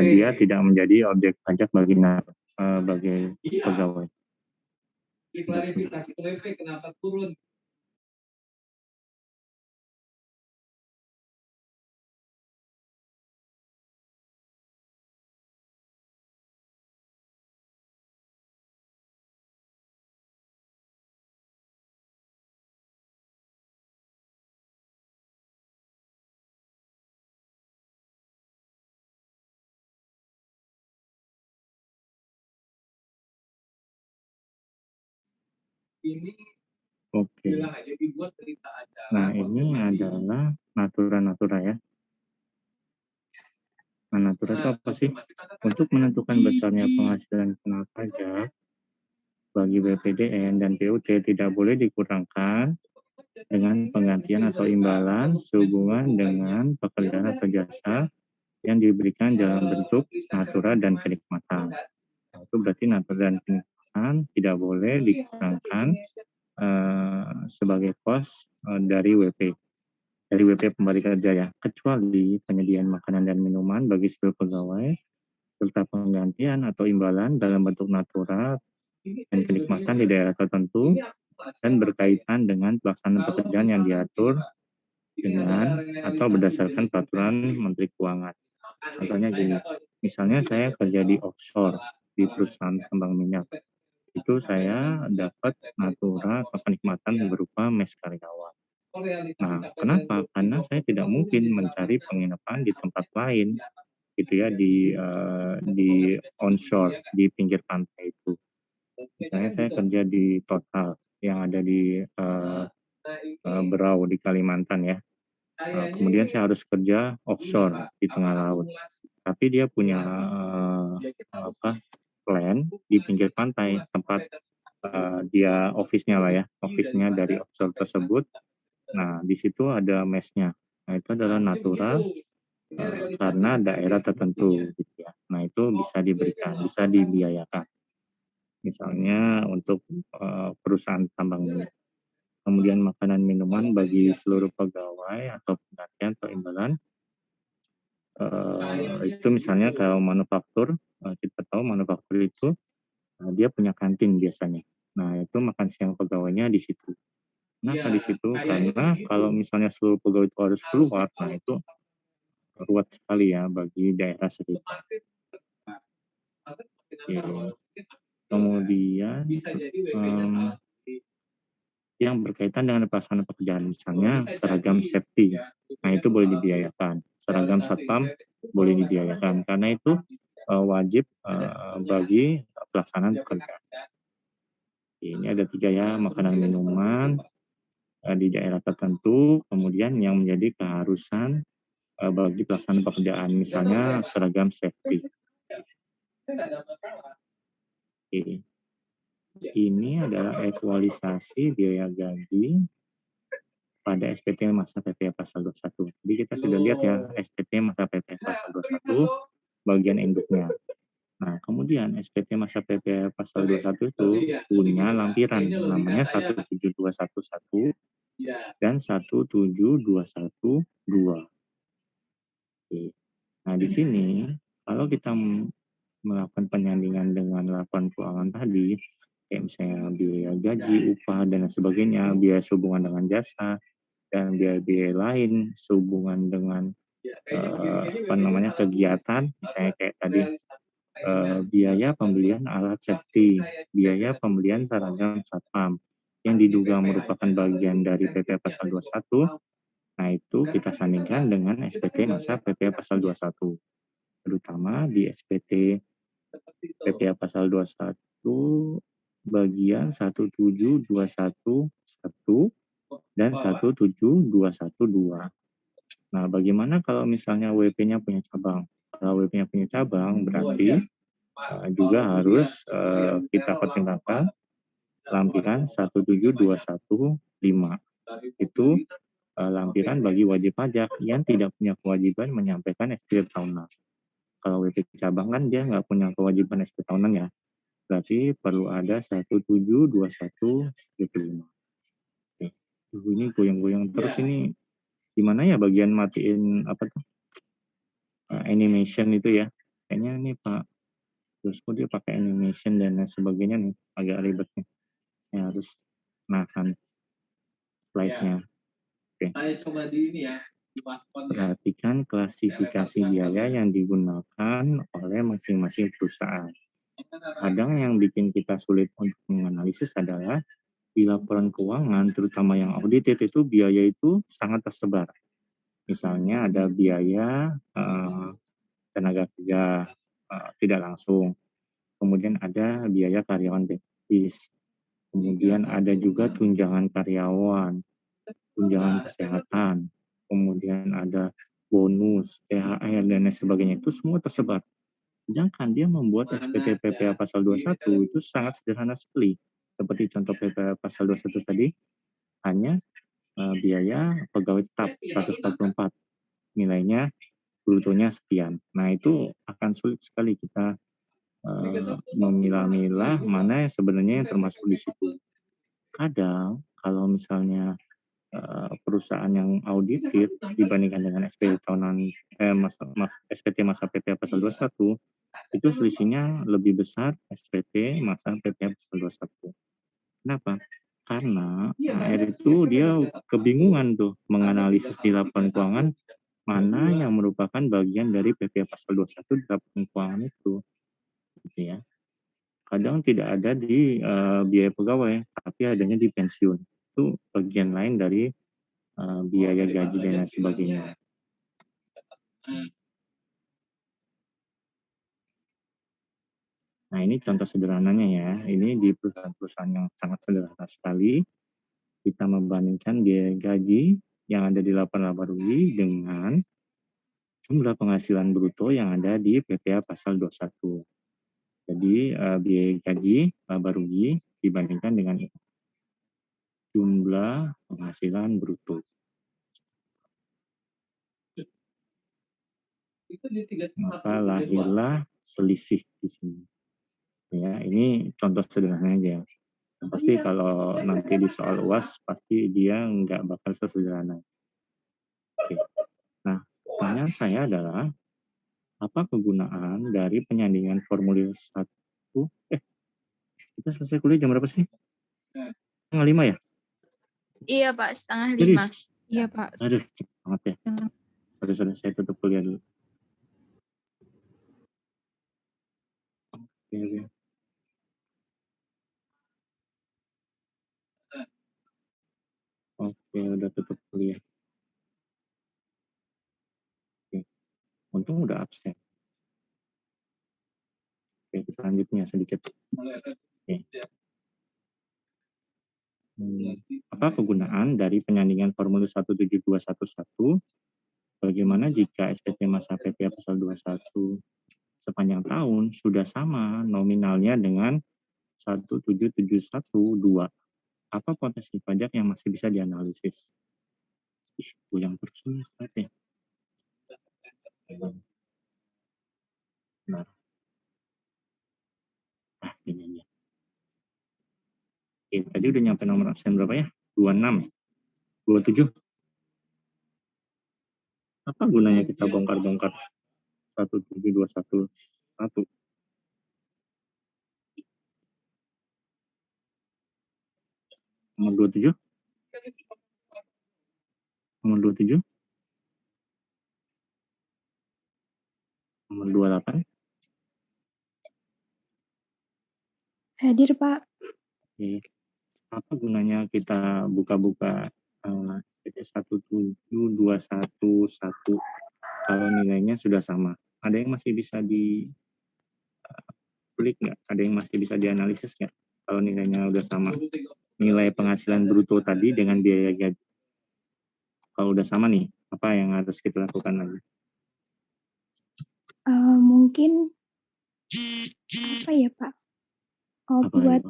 dia tidak menjadi objek pajak bagi pegawai. Klarifikasi kenapa turun? Ini Oke. Nah, ini adalah natura-natura ya. Nah, natura itu apa sih? Untuk menentukan besarnya penghasilan kena pajak bagi BPDN dan PUT tidak boleh dikurangkan dengan penggantian atau imbalan sehubungan dengan pekerjaan atau jasa yang diberikan dalam bentuk natura dan kenikmatan. Nah, itu berarti natura dan kenikmatan tidak boleh dikurangkan sebagai kos dari WP pemberi kerja ya, kecuali penyediaan makanan dan minuman bagi seluruh pegawai serta penggantian atau imbalan dalam bentuk natura dan kenikmatan di daerah tertentu dan berkaitan dengan pelaksanaan pekerjaan yang diatur dengan atau berdasarkan peraturan Menteri Keuangan. Contohnya gini, misalnya saya kerja di offshore di perusahaan tambang minyak, itu saya dapat natura atau kenikmatan berupa mes karyawan. Nah, kenapa? Karena saya tidak mungkin mencari penginapan di tempat lain, gitu ya, di onshore, di pinggir pantai itu. Misalnya saya kerja di Total yang ada di Berau di Kalimantan ya. Kemudian saya harus kerja offshore di tengah laut. Tapi dia punya plan di pinggir pantai tempat dia office-nya lah ya, office-nya dari offshore tersebut. Nah, di situ ada mesnya. Nah, itu adalah natura karena daerah tertentu gitu ya. Nah, itu bisa diberikan, bisa dibiayakan. Misalnya untuk perusahaan tambang minyak. Kemudian makanan minuman bagi seluruh pegawai atau penggantian atau imbalan. Itu misalnya kalau manufaktur, kita tahu manufaktur itu dia punya kantin biasanya. Nah, itu makan siang pegawainya di situ. Kenapa di situ? Karena kalau misalnya seluruh pegawai itu harus keluar, nah itu ruwet sekali ya bagi daerah sekitar. Oke. Kemudian yang berkaitan dengan pelaksanaan pekerjaan, misalnya seragam safety, nah itu boleh dibiayakan. Seragam satpam boleh dibiayakan, karena itu wajib bagi pelaksanaan pekerjaan. Ini ada 3 ya, makanan minuman di daerah tertentu, kemudian yang menjadi keharusan bagi pelaksanaan pekerjaan, misalnya seragam safety. Oke. Ini adalah aktualisasi biaya gaji pada SPT masa PPh pasal 21. Jadi kita sudah lihat ya SPT masa PPh pasal 21 bagian induknya. Nah, kemudian SPT masa PPh pasal 21 itu punya lampiran namanya 17211 dan 17212. Oke. Nah, di sini kalau kita melakukan penyandingan dengan laporan keuangan tadi, kayak misalnya biaya gaji, upah, dan sebagainya, biaya sehubungan dengan jasa, dan biaya-biaya lain sehubungan dengan kegiatan, misalnya kayak tadi biaya pembelian alat safety, biaya pembelian seragam satpam yang diduga merupakan bagian dari PPh pasal 21. Nah, itu kita sandingkan dengan SPT masa PPh pasal 21. Terutama di SPT PPh pasal 21 bagian 17211 dan 17212. Nah, bagaimana kalau misalnya WP-nya punya cabang? Kalau WP-nya punya cabang, berarti juga harus kita pertimbangkan lampiran 17215. Itu lampiran bagi wajib pajak yang tidak punya kewajiban menyampaikan SPT tahunan. Kalau WP cabang kan dia nggak punya kewajiban SPT tahunan ya. Berarti perlu ada 17211-5. Oke. Ini goyang-goyang terus ini. Gimana ya bagian matiin animation itu ya? Kayaknya nih Pak Josko dia pakai animation dan lain sebagainya nih, agak ribet nih. Ya, harus nahan slide-nya. Oke. Perhatikan klasifikasi biaya yang digunakan oleh masing-masing perusahaan. Kadang yang bikin kita sulit untuk menganalisis adalah di laporan keuangan, terutama yang audited itu biaya itu sangat tersebar. Misalnya ada biaya tenaga kerja tidak langsung, kemudian ada biaya karyawan benefis, kemudian ada juga tunjangan karyawan, tunjangan kesehatan, kemudian ada bonus, THR, dan lain sebagainya. Itu semua tersebar. Sedangkan dia membuat SPT PPh pasal 21 itu sangat sederhana sekali. Seperti contoh PPh pasal 21 tadi, hanya biaya pegawai tetap 144, nilainya brutonya sekian. Nah, itu akan sulit sekali kita memilah-milah mana yang sebenarnya yang termasuk di situ. Kadang kalau misalnya perusahaan yang audited dibandingkan dengan SPT tahunan SPT masa PPh pasal 21 itu selisihnya lebih besar SPT masa PPh pasal 21. Kenapa? Karena HR itu dia kebingungan tuh menganalisis di laporan keuangan mana yang merupakan bagian dari PPh pasal 21 di laporan keuangan itu. Gitu ya. Kadang tidak ada di biaya pegawai, tapi adanya di pensiun. Itu bagian lain dari biaya gaji dan lain sebagainya. Nah, ini contoh sederhananya ya. Ini di perusahaan-perusahaan yang sangat sederhana sekali. Kita membandingkan biaya gaji yang ada di laporan laba rugi dengan jumlah penghasilan bruto yang ada di PPh pasal 21. Jadi, biaya gaji laba rugi dibandingkan dengan jumlah penghasilan bruto. Maka lahirlah selisih di sini. Ya, ini contoh sederhana aja. Pasti kalau nanti di soal UAS pasti dia nggak bakal sesederhana. Oke. Nah, pertanyaan saya adalah apa kegunaan dari penyandingan formulir 1 Kita selesai kuliah jam berapa sih? 4:30 ya? Iya Pak, 4:30. Serius? Iya Pak. Aduh, cepet banget ya. Sudah saya tutup kuliah dulu. Oke. Oke, udah tutup kuliah. Oke. Untung udah absen. Oke, selanjutnya sedikit. Oke. Apa kegunaan dari penyandingan formulir 17211? Bagaimana jika SPT masa PPh pasal 21 sepanjang tahun sudah sama nominalnya dengan 17712? Apa potensi pajak yang masih bisa dianalisis? Yang terus nih, SPT. Benar. Ini. Oke, tadi udah nyampe nomor absen berapa ya? 26, 27. Apa gunanya kita bongkar-bongkar 17211? Nomor 27? Nomor 27? Nomor 28? Hadir, Pak. Oke. Apa gunanya kita buka-buka SPT 17211 kalau nilainya sudah sama? Ada yang masih bisa diklik nggak? Ada yang masih bisa dianalisis nggak? Kalau nilainya udah sama. Nilai penghasilan bruto tadi dengan biaya gaji. Kalau udah sama nih, apa yang harus kita lakukan lagi? Mungkin apa ya Pak? Buat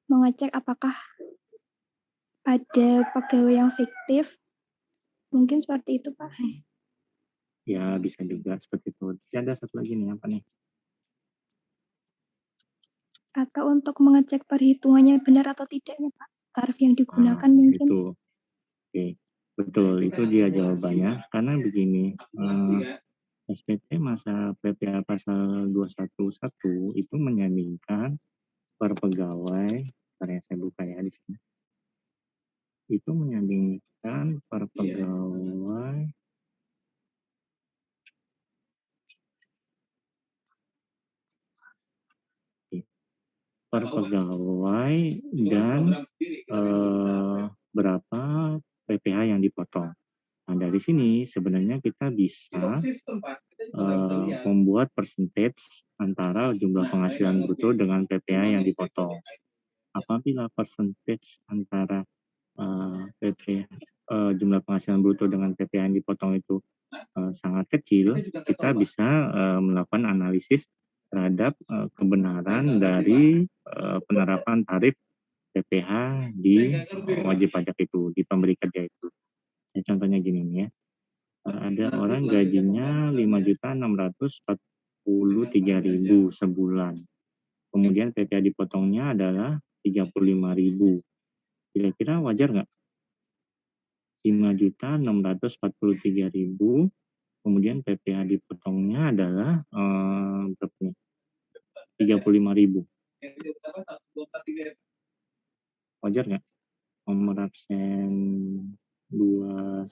mengecek apakah ada pegawai yang fiktif. Mungkin seperti itu Pak. Ya bisa juga seperti itu. Ada satu lagi nih, apa nih? Atau untuk mengecek perhitungannya benar atau tidaknya Pak. Tarif yang digunakan mungkin. Itu. Oke. Betul, itu dia jawabannya. Karena begini, SPT masa PPh pasal 211 itu menyandingkan per pegawai, yang saya buka ya di sini. Itu menyandingkan per pegawai dan berapa PPh yang dipotong. Nah, dari sini sebenarnya kita bisa membuat percentage antara jumlah penghasilan bruto dengan PPh yang dipotong. Apabila percentage antara jumlah penghasilan bruto dengan PPh yang dipotong itu sangat kecil, kita bisa melakukan analisis terhadap kebenaran dari penerapan tarif PPh di wajib pajak itu, di pemberi kerja itu. Contohnya gini nih ya, ada orang gajinya 5.643.000 sebulan, kemudian PPh dipotongnya adalah 35.000. Kira-kira wajar nggak? 5.643.000, kemudian PPh dipotongnya adalah 35.000. Wajar nggak? Nomor absen 29.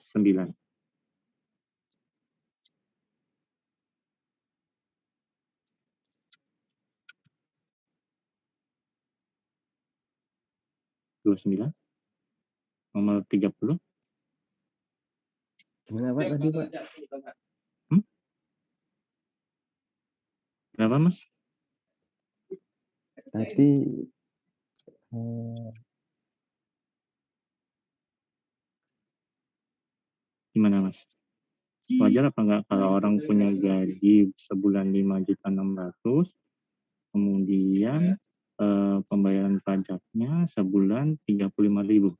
Nomor 30. Gimana Pak tadi Pak? Kenapa Mas? Tadi gimana Mas? Wajar apa enggak kalau orang punya gaji sebulan 5.600.000, kemudian pembayaran pajaknya sebulan 35.000?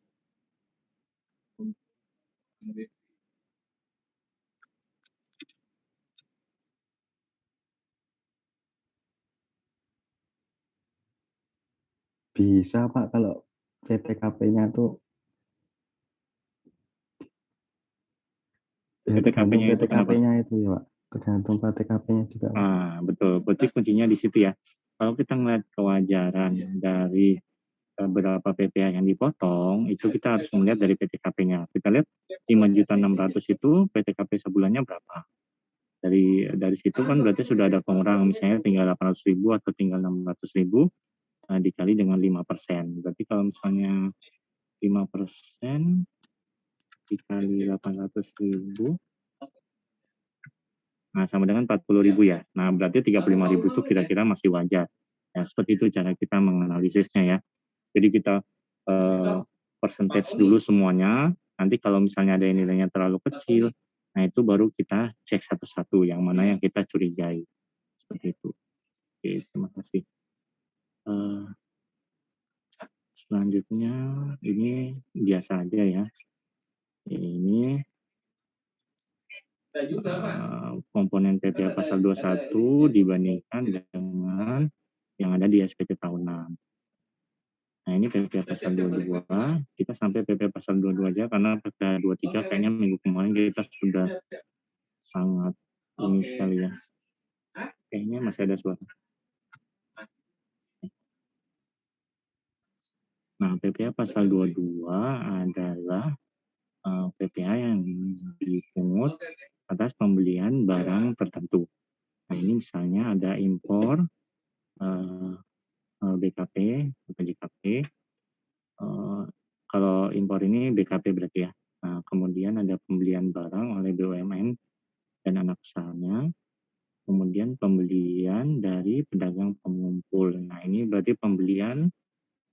Bisa Pak kalau PTKP-nya tuh PTKP-nya itu itu ya Pak. tergantung PTKP-nya juga. Betul, berarti kuncinya di situ ya. Kalau kita ngeliat kewajaran dari berapa PPh yang dipotong, itu kita harus melihat dari PTKP-nya. Kita lihat 5.600.000 itu PTKP sebulannya berapa. Dari situ kan berarti sudah ada pengurangan, misalnya tinggal 800.000 atau tinggal 600.000 dikali dengan 5%. Berarti kalau misalnya 5% dikali 800.000, nah sama dengan 40.000 ya. Nah berarti 35.000 itu kira-kira masih wajar. Ya, seperti itu cara kita menganalisisnya ya. Jadi kita percentage dulu semuanya. Nanti kalau misalnya ada nilainya terlalu kecil, nah itu baru kita cek satu-satu yang mana yang kita curigai. Seperti itu. Oke, terima kasih. Selanjutnya ini biasa aja ya. Ini komponen PPh pasal 21 dibandingkan dengan yang ada di SPT tahunan. Nah ini PPh pasal 22, kita sampai PPh pasal 22 aja karena PPh 23 kayaknya minggu kemarin kita sudah sangat ini sekali ya. Kayaknya masih ada suara. Nah PPh pasal 22 adalah PPh yang dipungut atas pembelian barang tertentu. Nah ini misalnya ada impor BKP atau JKP. Kalau impor ini BKP berarti ya. Nah, kemudian ada pembelian barang oleh BUMN dan anak usahanya. Kemudian pembelian dari pedagang pengumpul. Nah ini berarti pembelian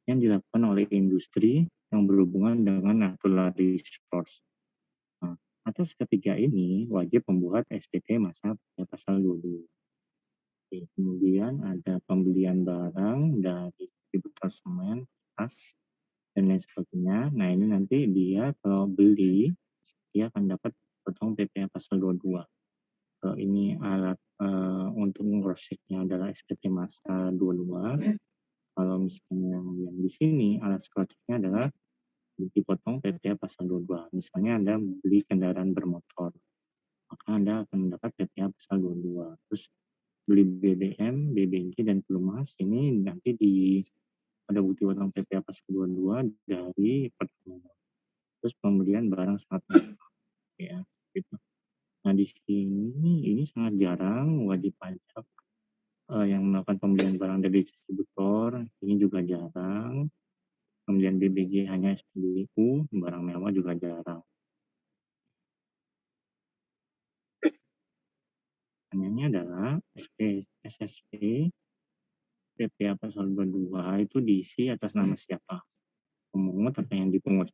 yang dilakukan oleh industri yang berhubungan dengan natural resource. Nah, atas ketiga ini wajib membuat SPT masa pasal 22. Kemudian ada pembelian barang dari distributor semen, tas, dan lain sebagainya. Nah ini nanti dia kalau beli, dia akan dapat potong PPh pasal 22. Kalau ini alat untuk cross-check-nya adalah SPT masa 22. Kalau misalnya yang di sini alat cross-check-nya adalah dipotong PPh pasal 22. Misalnya Anda beli kendaraan bermotor, maka Anda akan mendapat PPh pasal 22. Terus beli BBM, BBG, dan Pelumas, ini nanti ada bukti potong PPh pasal 22 dari Pertamina. Terus pembelian barang sangat ya, gitu. Nah di sini ini sangat jarang wajib pajak yang melakukan pembelian barang dari distributor, ini juga jarang. Pembelian BBG hanya SPBU, barang mewah juga jarang. Pertanyaannya adalah SSP PPh pasal 22 itu diisi atas nama siapa? Pemungut atau yang dipungut?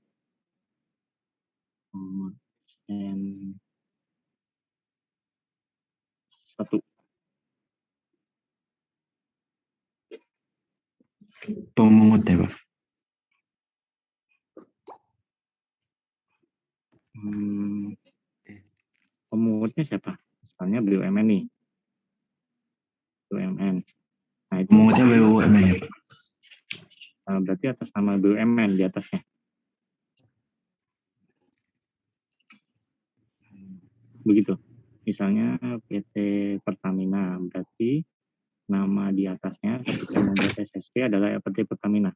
Satu. Pemungut ya Pak? Pemungutnya siapa? Misalnya BUMN nih. BUMN. Nah, itu Pemungutnya BUMN ya Pak? Berarti atas nama BUMN di atasnya. Begitu. Misalnya PT Pertamina, berarti nama di atasnya ketika membuat SSP adalah PT Pertamina.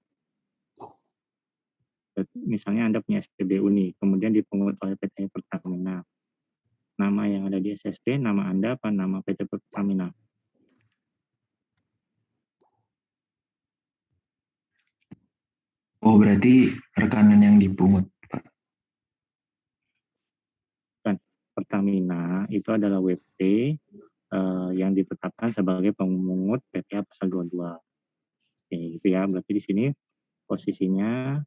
Misalnya Anda punya SPBU nih, kemudian dipungut oleh PT Pertamina. Nama yang ada di SSP, nama Anda apa nama PT Pertamina? Oh berarti rekanan yang dipungut Pak? Kan Pertamina itu adalah WP yang ditetapkan sebagai pemungut PPh pasal 22. Oke, gitu ya. Berarti di sini posisinya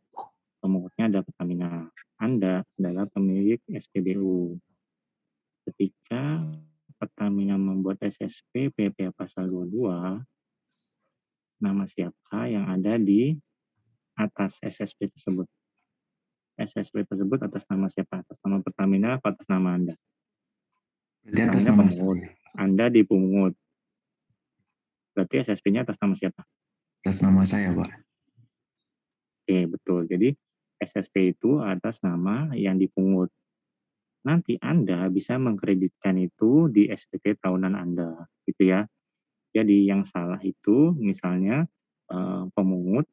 pemungutnya ada Pertamina. Anda adalah pemilik SPBU. Ketika Pertamina membuat SSP PPh pasal 22, nama siapa yang ada di atas SSP tersebut? SSP tersebut atas nama siapa? Atas nama Pertamina atau atas nama Anda? Berarti atas nama pemungut. Anda dipungut. Berarti SSP-nya atas nama siapa? Atas nama saya Pak. Oke, betul. Jadi SSP itu atas nama yang dipungut. nanti Anda bisa mengkreditkan itu di SPT tahunan Anda, gitu ya. Jadi yang salah itu misalnya pemungut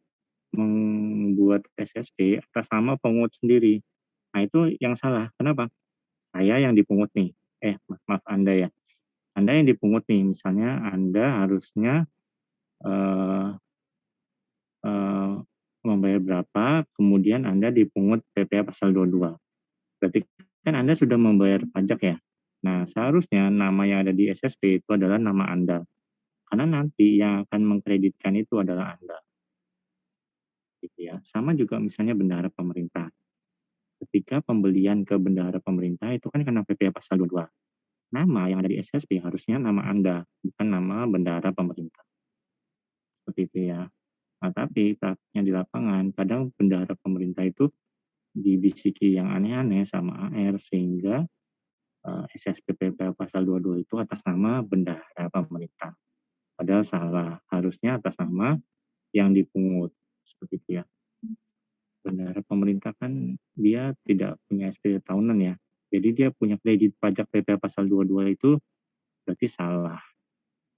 membuat SSP atas nama pemungut sendiri. Nah itu yang salah. Kenapa? Saya yang dipungut nih. Maaf Anda ya. Anda yang dipungut nih. Misalnya Anda harusnya membayar berapa, kemudian Anda dipungut PPh pasal 22. Berarti kan Anda sudah membayar pajak ya. Nah seharusnya nama yang ada di SSP itu adalah nama Anda. Karena nanti yang akan mengkreditkan itu adalah Anda. Gitu ya. Sama juga misalnya bendahara pemerintah. Ketika pembelian ke bendahara pemerintah itu kan kena PPh pasal 22. Nama yang ada di SSP harusnya nama Anda, bukan nama bendahara pemerintah. Seperti itu ya. Nah, tapi praktiknya di lapangan, kadang bendahara pemerintah itu dibisiki yang aneh-aneh sama AR, sehingga SSP PPh pasal 22 itu atas nama bendahara pemerintah. Padahal salah, harusnya atas nama yang dipungut. Seperti itu ya. Bendahara pemerintah kan dia tidak punya SPT tahunan ya. Jadi dia punya kredit pajak PPh pasal 22 itu berarti salah.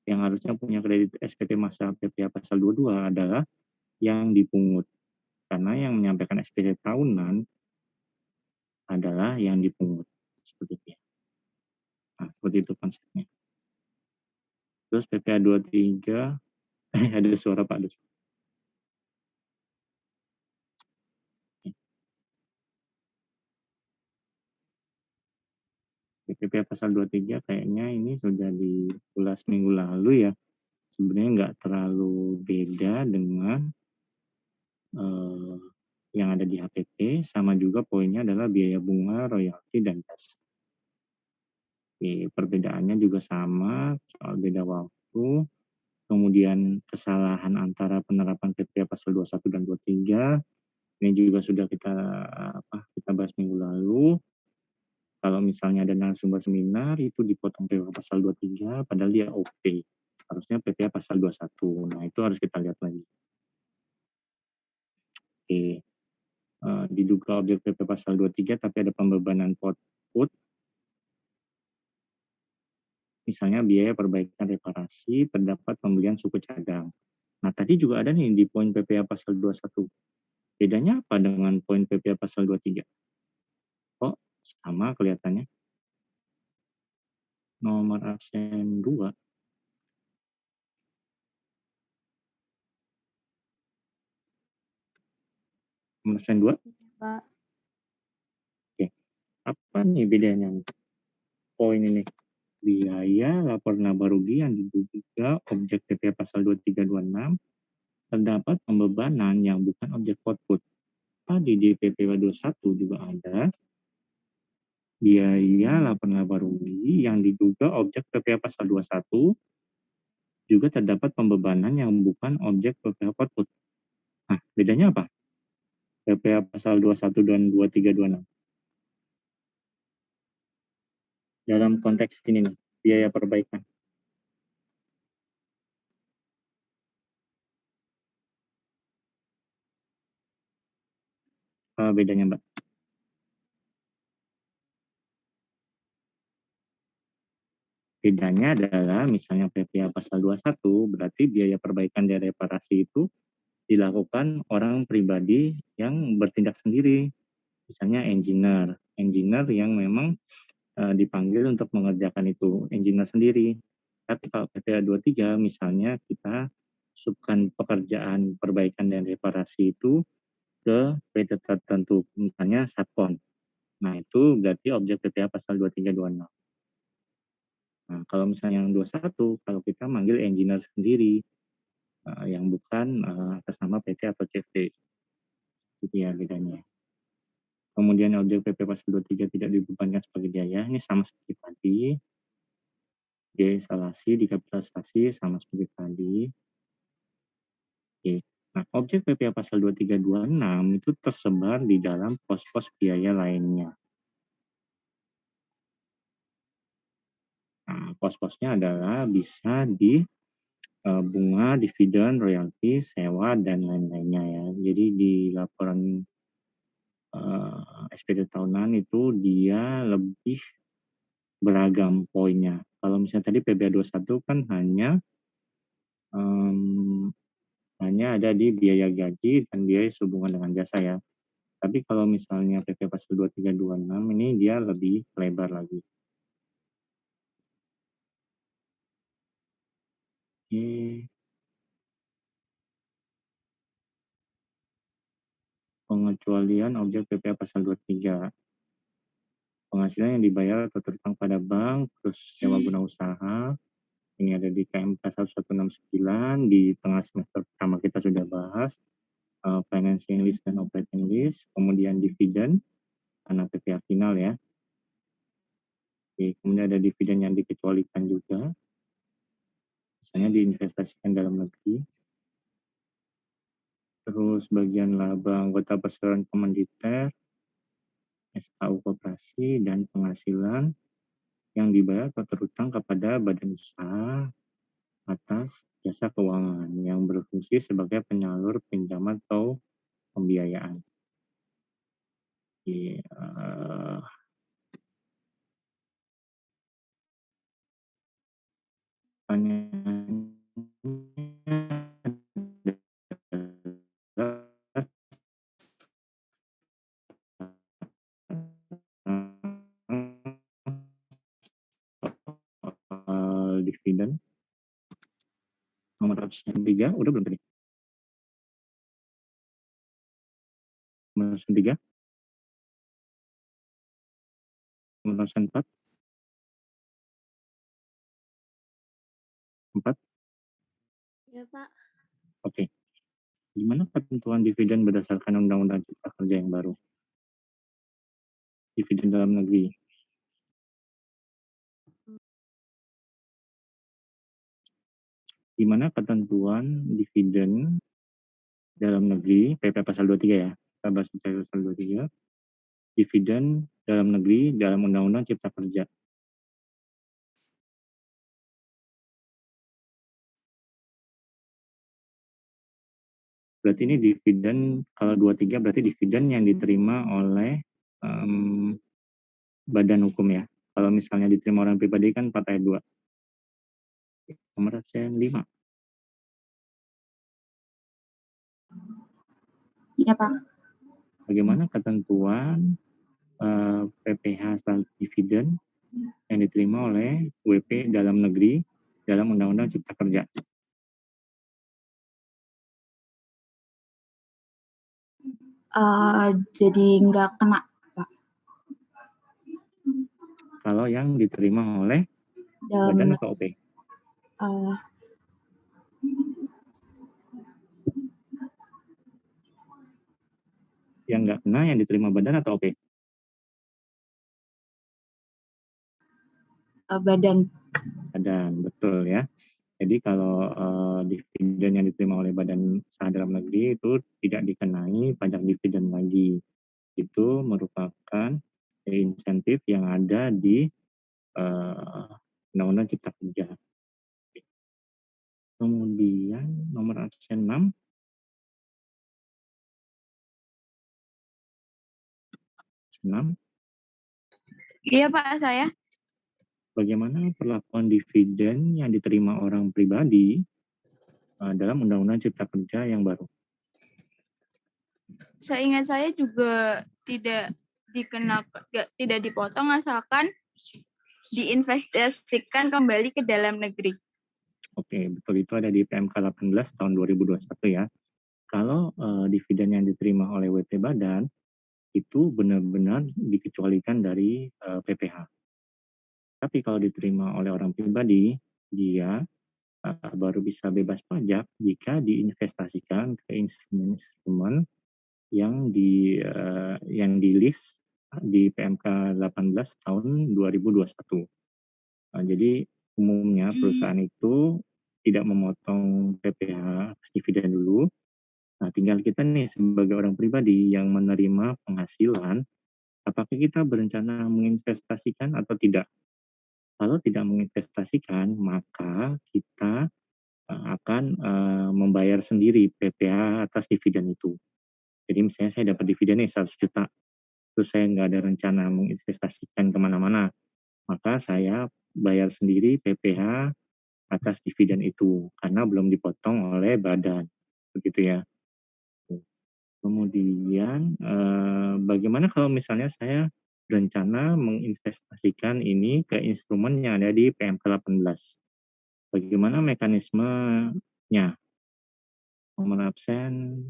Yang harusnya punya kredit SPT masa PPh pasal 22 adalah yang dipungut. Karena yang menyampaikan SPT tahunan adalah yang dipungut. Seperti itu ya. Nah, seperti itu konsepnya. Terus PPh 23, ada suara Pak Dus. PPh pasal 23 kayaknya ini sudah diulas minggu lalu ya. Sebenarnya nggak terlalu beda dengan yang ada di HPP, sama juga poinnya adalah biaya bunga, royalti, dan gas. Perbedaannya juga sama, soal beda waktu, kemudian kesalahan antara penerapan PPh pasal 21 dan 23, ini juga sudah kita bahas minggu lalu. Kalau misalnya ada narasumber seminar, itu dipotong PPh pasal 23, padahal dia OP. Harusnya PPh pasal 21. Nah, itu harus kita lihat lagi. Oke. Diduga objek PPh pasal 23, tapi ada pembebanan output. Misalnya biaya perbaikan reparasi, terdapat pembelian suku cadang. Nah, tadi juga ada nih di poin PPh pasal 21. Bedanya apa dengan poin PPh pasal 23? Oh, sama kelihatannya. Nomor absen 2. Nomor absen 2? Pak. Oke. Apa nih bedanya? Poin ini. Biaya lapor laba rugi yang diduga objek PPh pasal 2326 terdapat pembebanan yang bukan objek output. Tadi di PPh 21 juga ada biaya lapor laba rugi yang diduga objek PPh pasal 21 juga terdapat pembebanan yang bukan objek PPh output. Nah, bedanya apa? PPh pasal 21 dan 2326. Dalam konteks ini nih, biaya perbaikan. Bedanya, Mbak? Bedanya adalah misalnya PPh pasal 21 berarti biaya perbaikan dan reparasi itu dilakukan orang pribadi yang bertindak sendiri. Misalnya engineer yang memang dipanggil untuk mengerjakan itu, engineer sendiri. Tapi kalau PPh 23 misalnya kita subkan pekerjaan perbaikan dan reparasi itu ke PT tertentu, misalnya Satpon. Nah, itu berarti objek PPh pasal 2326. Nah, kalau misalnya yang 21, kalau kita manggil engineer sendiri, yang bukan atas nama PT atau CV. Itu ya bedanya. Kemudian objek PPh pasal 23 tidak dibebankan sebagai biaya, ini sama seperti tadi. Biaya instalasi dikapitalisasi sama seperti tadi. Oke. Nah, objek PPh pasal 2326 itu tersebar di dalam pos-pos biaya lainnya. Nah, pos-posnya adalah bisa di bunga, dividen, royalti, sewa, dan lain-lainnya ya. Jadi di laporan SPT tahunan itu dia lebih beragam poinnya. Kalau misalnya tadi PBA 21 kan hanya ada di biaya gaji dan biaya sehubungan dengan jasa ya. Tapi kalau misalnya PP Pasal 2326 ini dia lebih lebar lagi. Oke. Pengecualian objek PPA Pasal 23. Penghasilan yang dibayar atau terutang pada bank, terus sewa guna usaha. Ini ada di KMK 1169, di tengah semester pertama kita sudah bahas. Financing list dan operating list, kemudian dividen, karena PPA final ya. Oke, kemudian ada dividen yang dikecualikan juga, misalnya diinvestasikan dalam negeri. Terus bagian laba anggota perseroan komanditer, SKU koperasi, dan penghasilan yang dibayar atau terutang kepada badan usaha atas jasa keuangan yang berfungsi sebagai penyalur pinjaman atau pembiayaan. Dividen nomor 103 udah belum tadi? Nomor 103, nomor 104, 4. Ya, Pak. Oke. Gimana ketentuan dividen berdasarkan Undang-Undang Cipta Kerja yang baru? Dividen dalam negeri. Gimana ketentuan dividen dalam negeri, PP Pasal 23 ya, kita bahas PP Pasal 23, dividen dalam negeri dalam Undang-Undang Cipta Kerja. Berarti ini dividen, kalau 23 berarti dividen yang diterima oleh badan hukum ya. Kalau misalnya diterima orang pribadi kan 4 ayat 2. Nomor absen 5. Iya, Pak. Bagaimana ketentuan PPh dividen yang diterima oleh WP dalam negeri dalam Undang-Undang Cipta Kerja? Jadi nggak kena, Pak. Kalau yang diterima oleh badan atau OP? Yang nggak kena yang diterima badan atau OP? Badan. Badan, betul ya. Jadi kalau dividen yang diterima oleh badan usaha dalam negeri itu tidak dikenai pajak dividen lagi. Itu merupakan insentif yang ada di Undang-Undang Cipta Kerja. Kemudian nomor absen 6. Iya, Pak, saya. Bagaimana perlakuan dividen yang diterima orang pribadi dalam Undang-Undang Cipta Kerja yang baru? Seingat saya juga tidak dipotong asalkan diinvestasikan kembali ke dalam negeri. Oke, betul, itu ada di PMK 18 tahun 2021 ya. Kalau dividen yang diterima oleh WP Badan itu benar-benar dikecualikan dari PPh. Tapi kalau diterima oleh orang pribadi, dia baru bisa bebas pajak jika diinvestasikan ke instrumen yang di list di PMK 18 tahun 2021. Jadi umumnya perusahaan itu tidak memotong PPh dividen dulu. Nah, tinggal kita nih sebagai orang pribadi yang menerima penghasilan, apakah kita berencana menginvestasikan atau tidak? Kalau tidak menginvestasikan, maka kita akan membayar sendiri PPh atas dividen itu. Jadi misalnya saya dapat dividen nih 100 juta, terus saya nggak ada rencana menginvestasikan kemana-mana, maka saya bayar sendiri PPh atas dividen itu karena belum dipotong oleh badan, begitu ya. Kemudian bagaimana kalau misalnya saya berencana menginvestasikan ini ke instrumen yang ada di PMK 18? Bagaimana mekanismenya? Nomor absen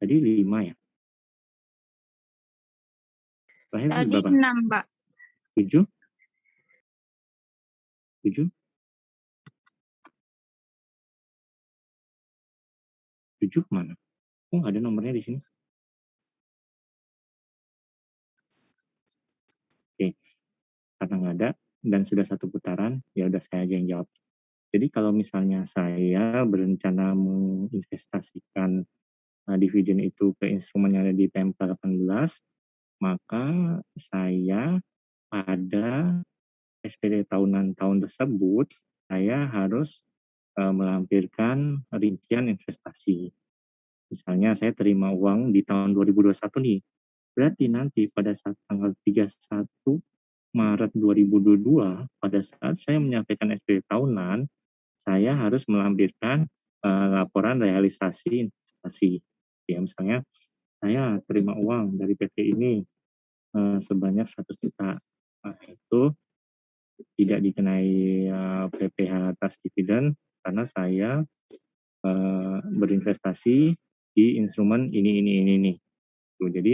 tadi 5 ya? Terakhir Tadi berapa? 6, Pak. 7? 7? 7 kemana? Oh, ada nomornya di sini. Oke, karena nggak ada dan sudah satu putaran, ya udah saya aja yang jawab. Jadi kalau misalnya saya berencana menginvestasikan dividen itu ke instrumen yang ada di PMK 18, maka saya pada SPT tahunan tahun tersebut, saya harus melampirkan rincian investasi. Misalnya saya terima uang di tahun 2021 nih, berarti nanti pada saat tanggal 31 Maret 2022, pada saat saya menyampaikan SPT tahunan, saya harus melampirkan laporan realisasi investasi. Ya, misalnya saya terima uang dari PT ini sebanyak 100 juta. Nah, itu tidak dikenai PPh atas dividen karena saya berinvestasi di instrumen ini. Jadi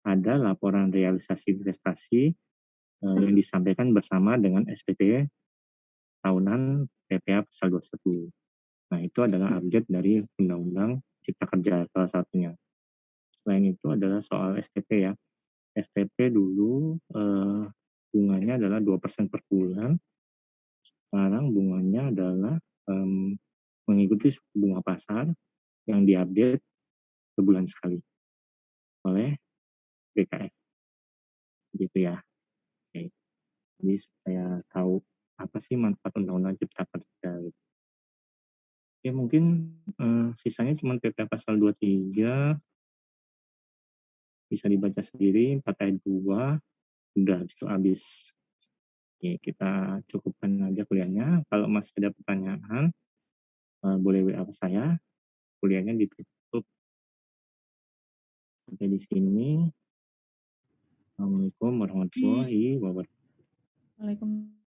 ada laporan realisasi investasi yang disampaikan bersama dengan SPT tahunan PPh pasal 21. Nah, itu adalah update dari Undang-Undang Cipta Kerja salah satunya. Selain itu adalah soal STP ya. STP dulu bunganya adalah 2% per bulan. Sekarang bunganya adalah mengikuti suku bunga pasar yang diupdate sebulan sekali oleh BKF. Gitu ya. Oke. Jadi supaya tahu apa sih manfaat Undang-Undang Cipta Kerja. Gitu. Ya mungkin sisanya cuma PP pasal 23 bisa dibaca sendiri 4 ayat 2 udah habis. Oke, kita cukupkan aja kuliahnya. Kalau masih ada pertanyaan boleh WA saya. Kuliahnya ditutup sampai di sini. Assalamualaikum warahmatullahi wabarakatuh. Waalaikumsalam.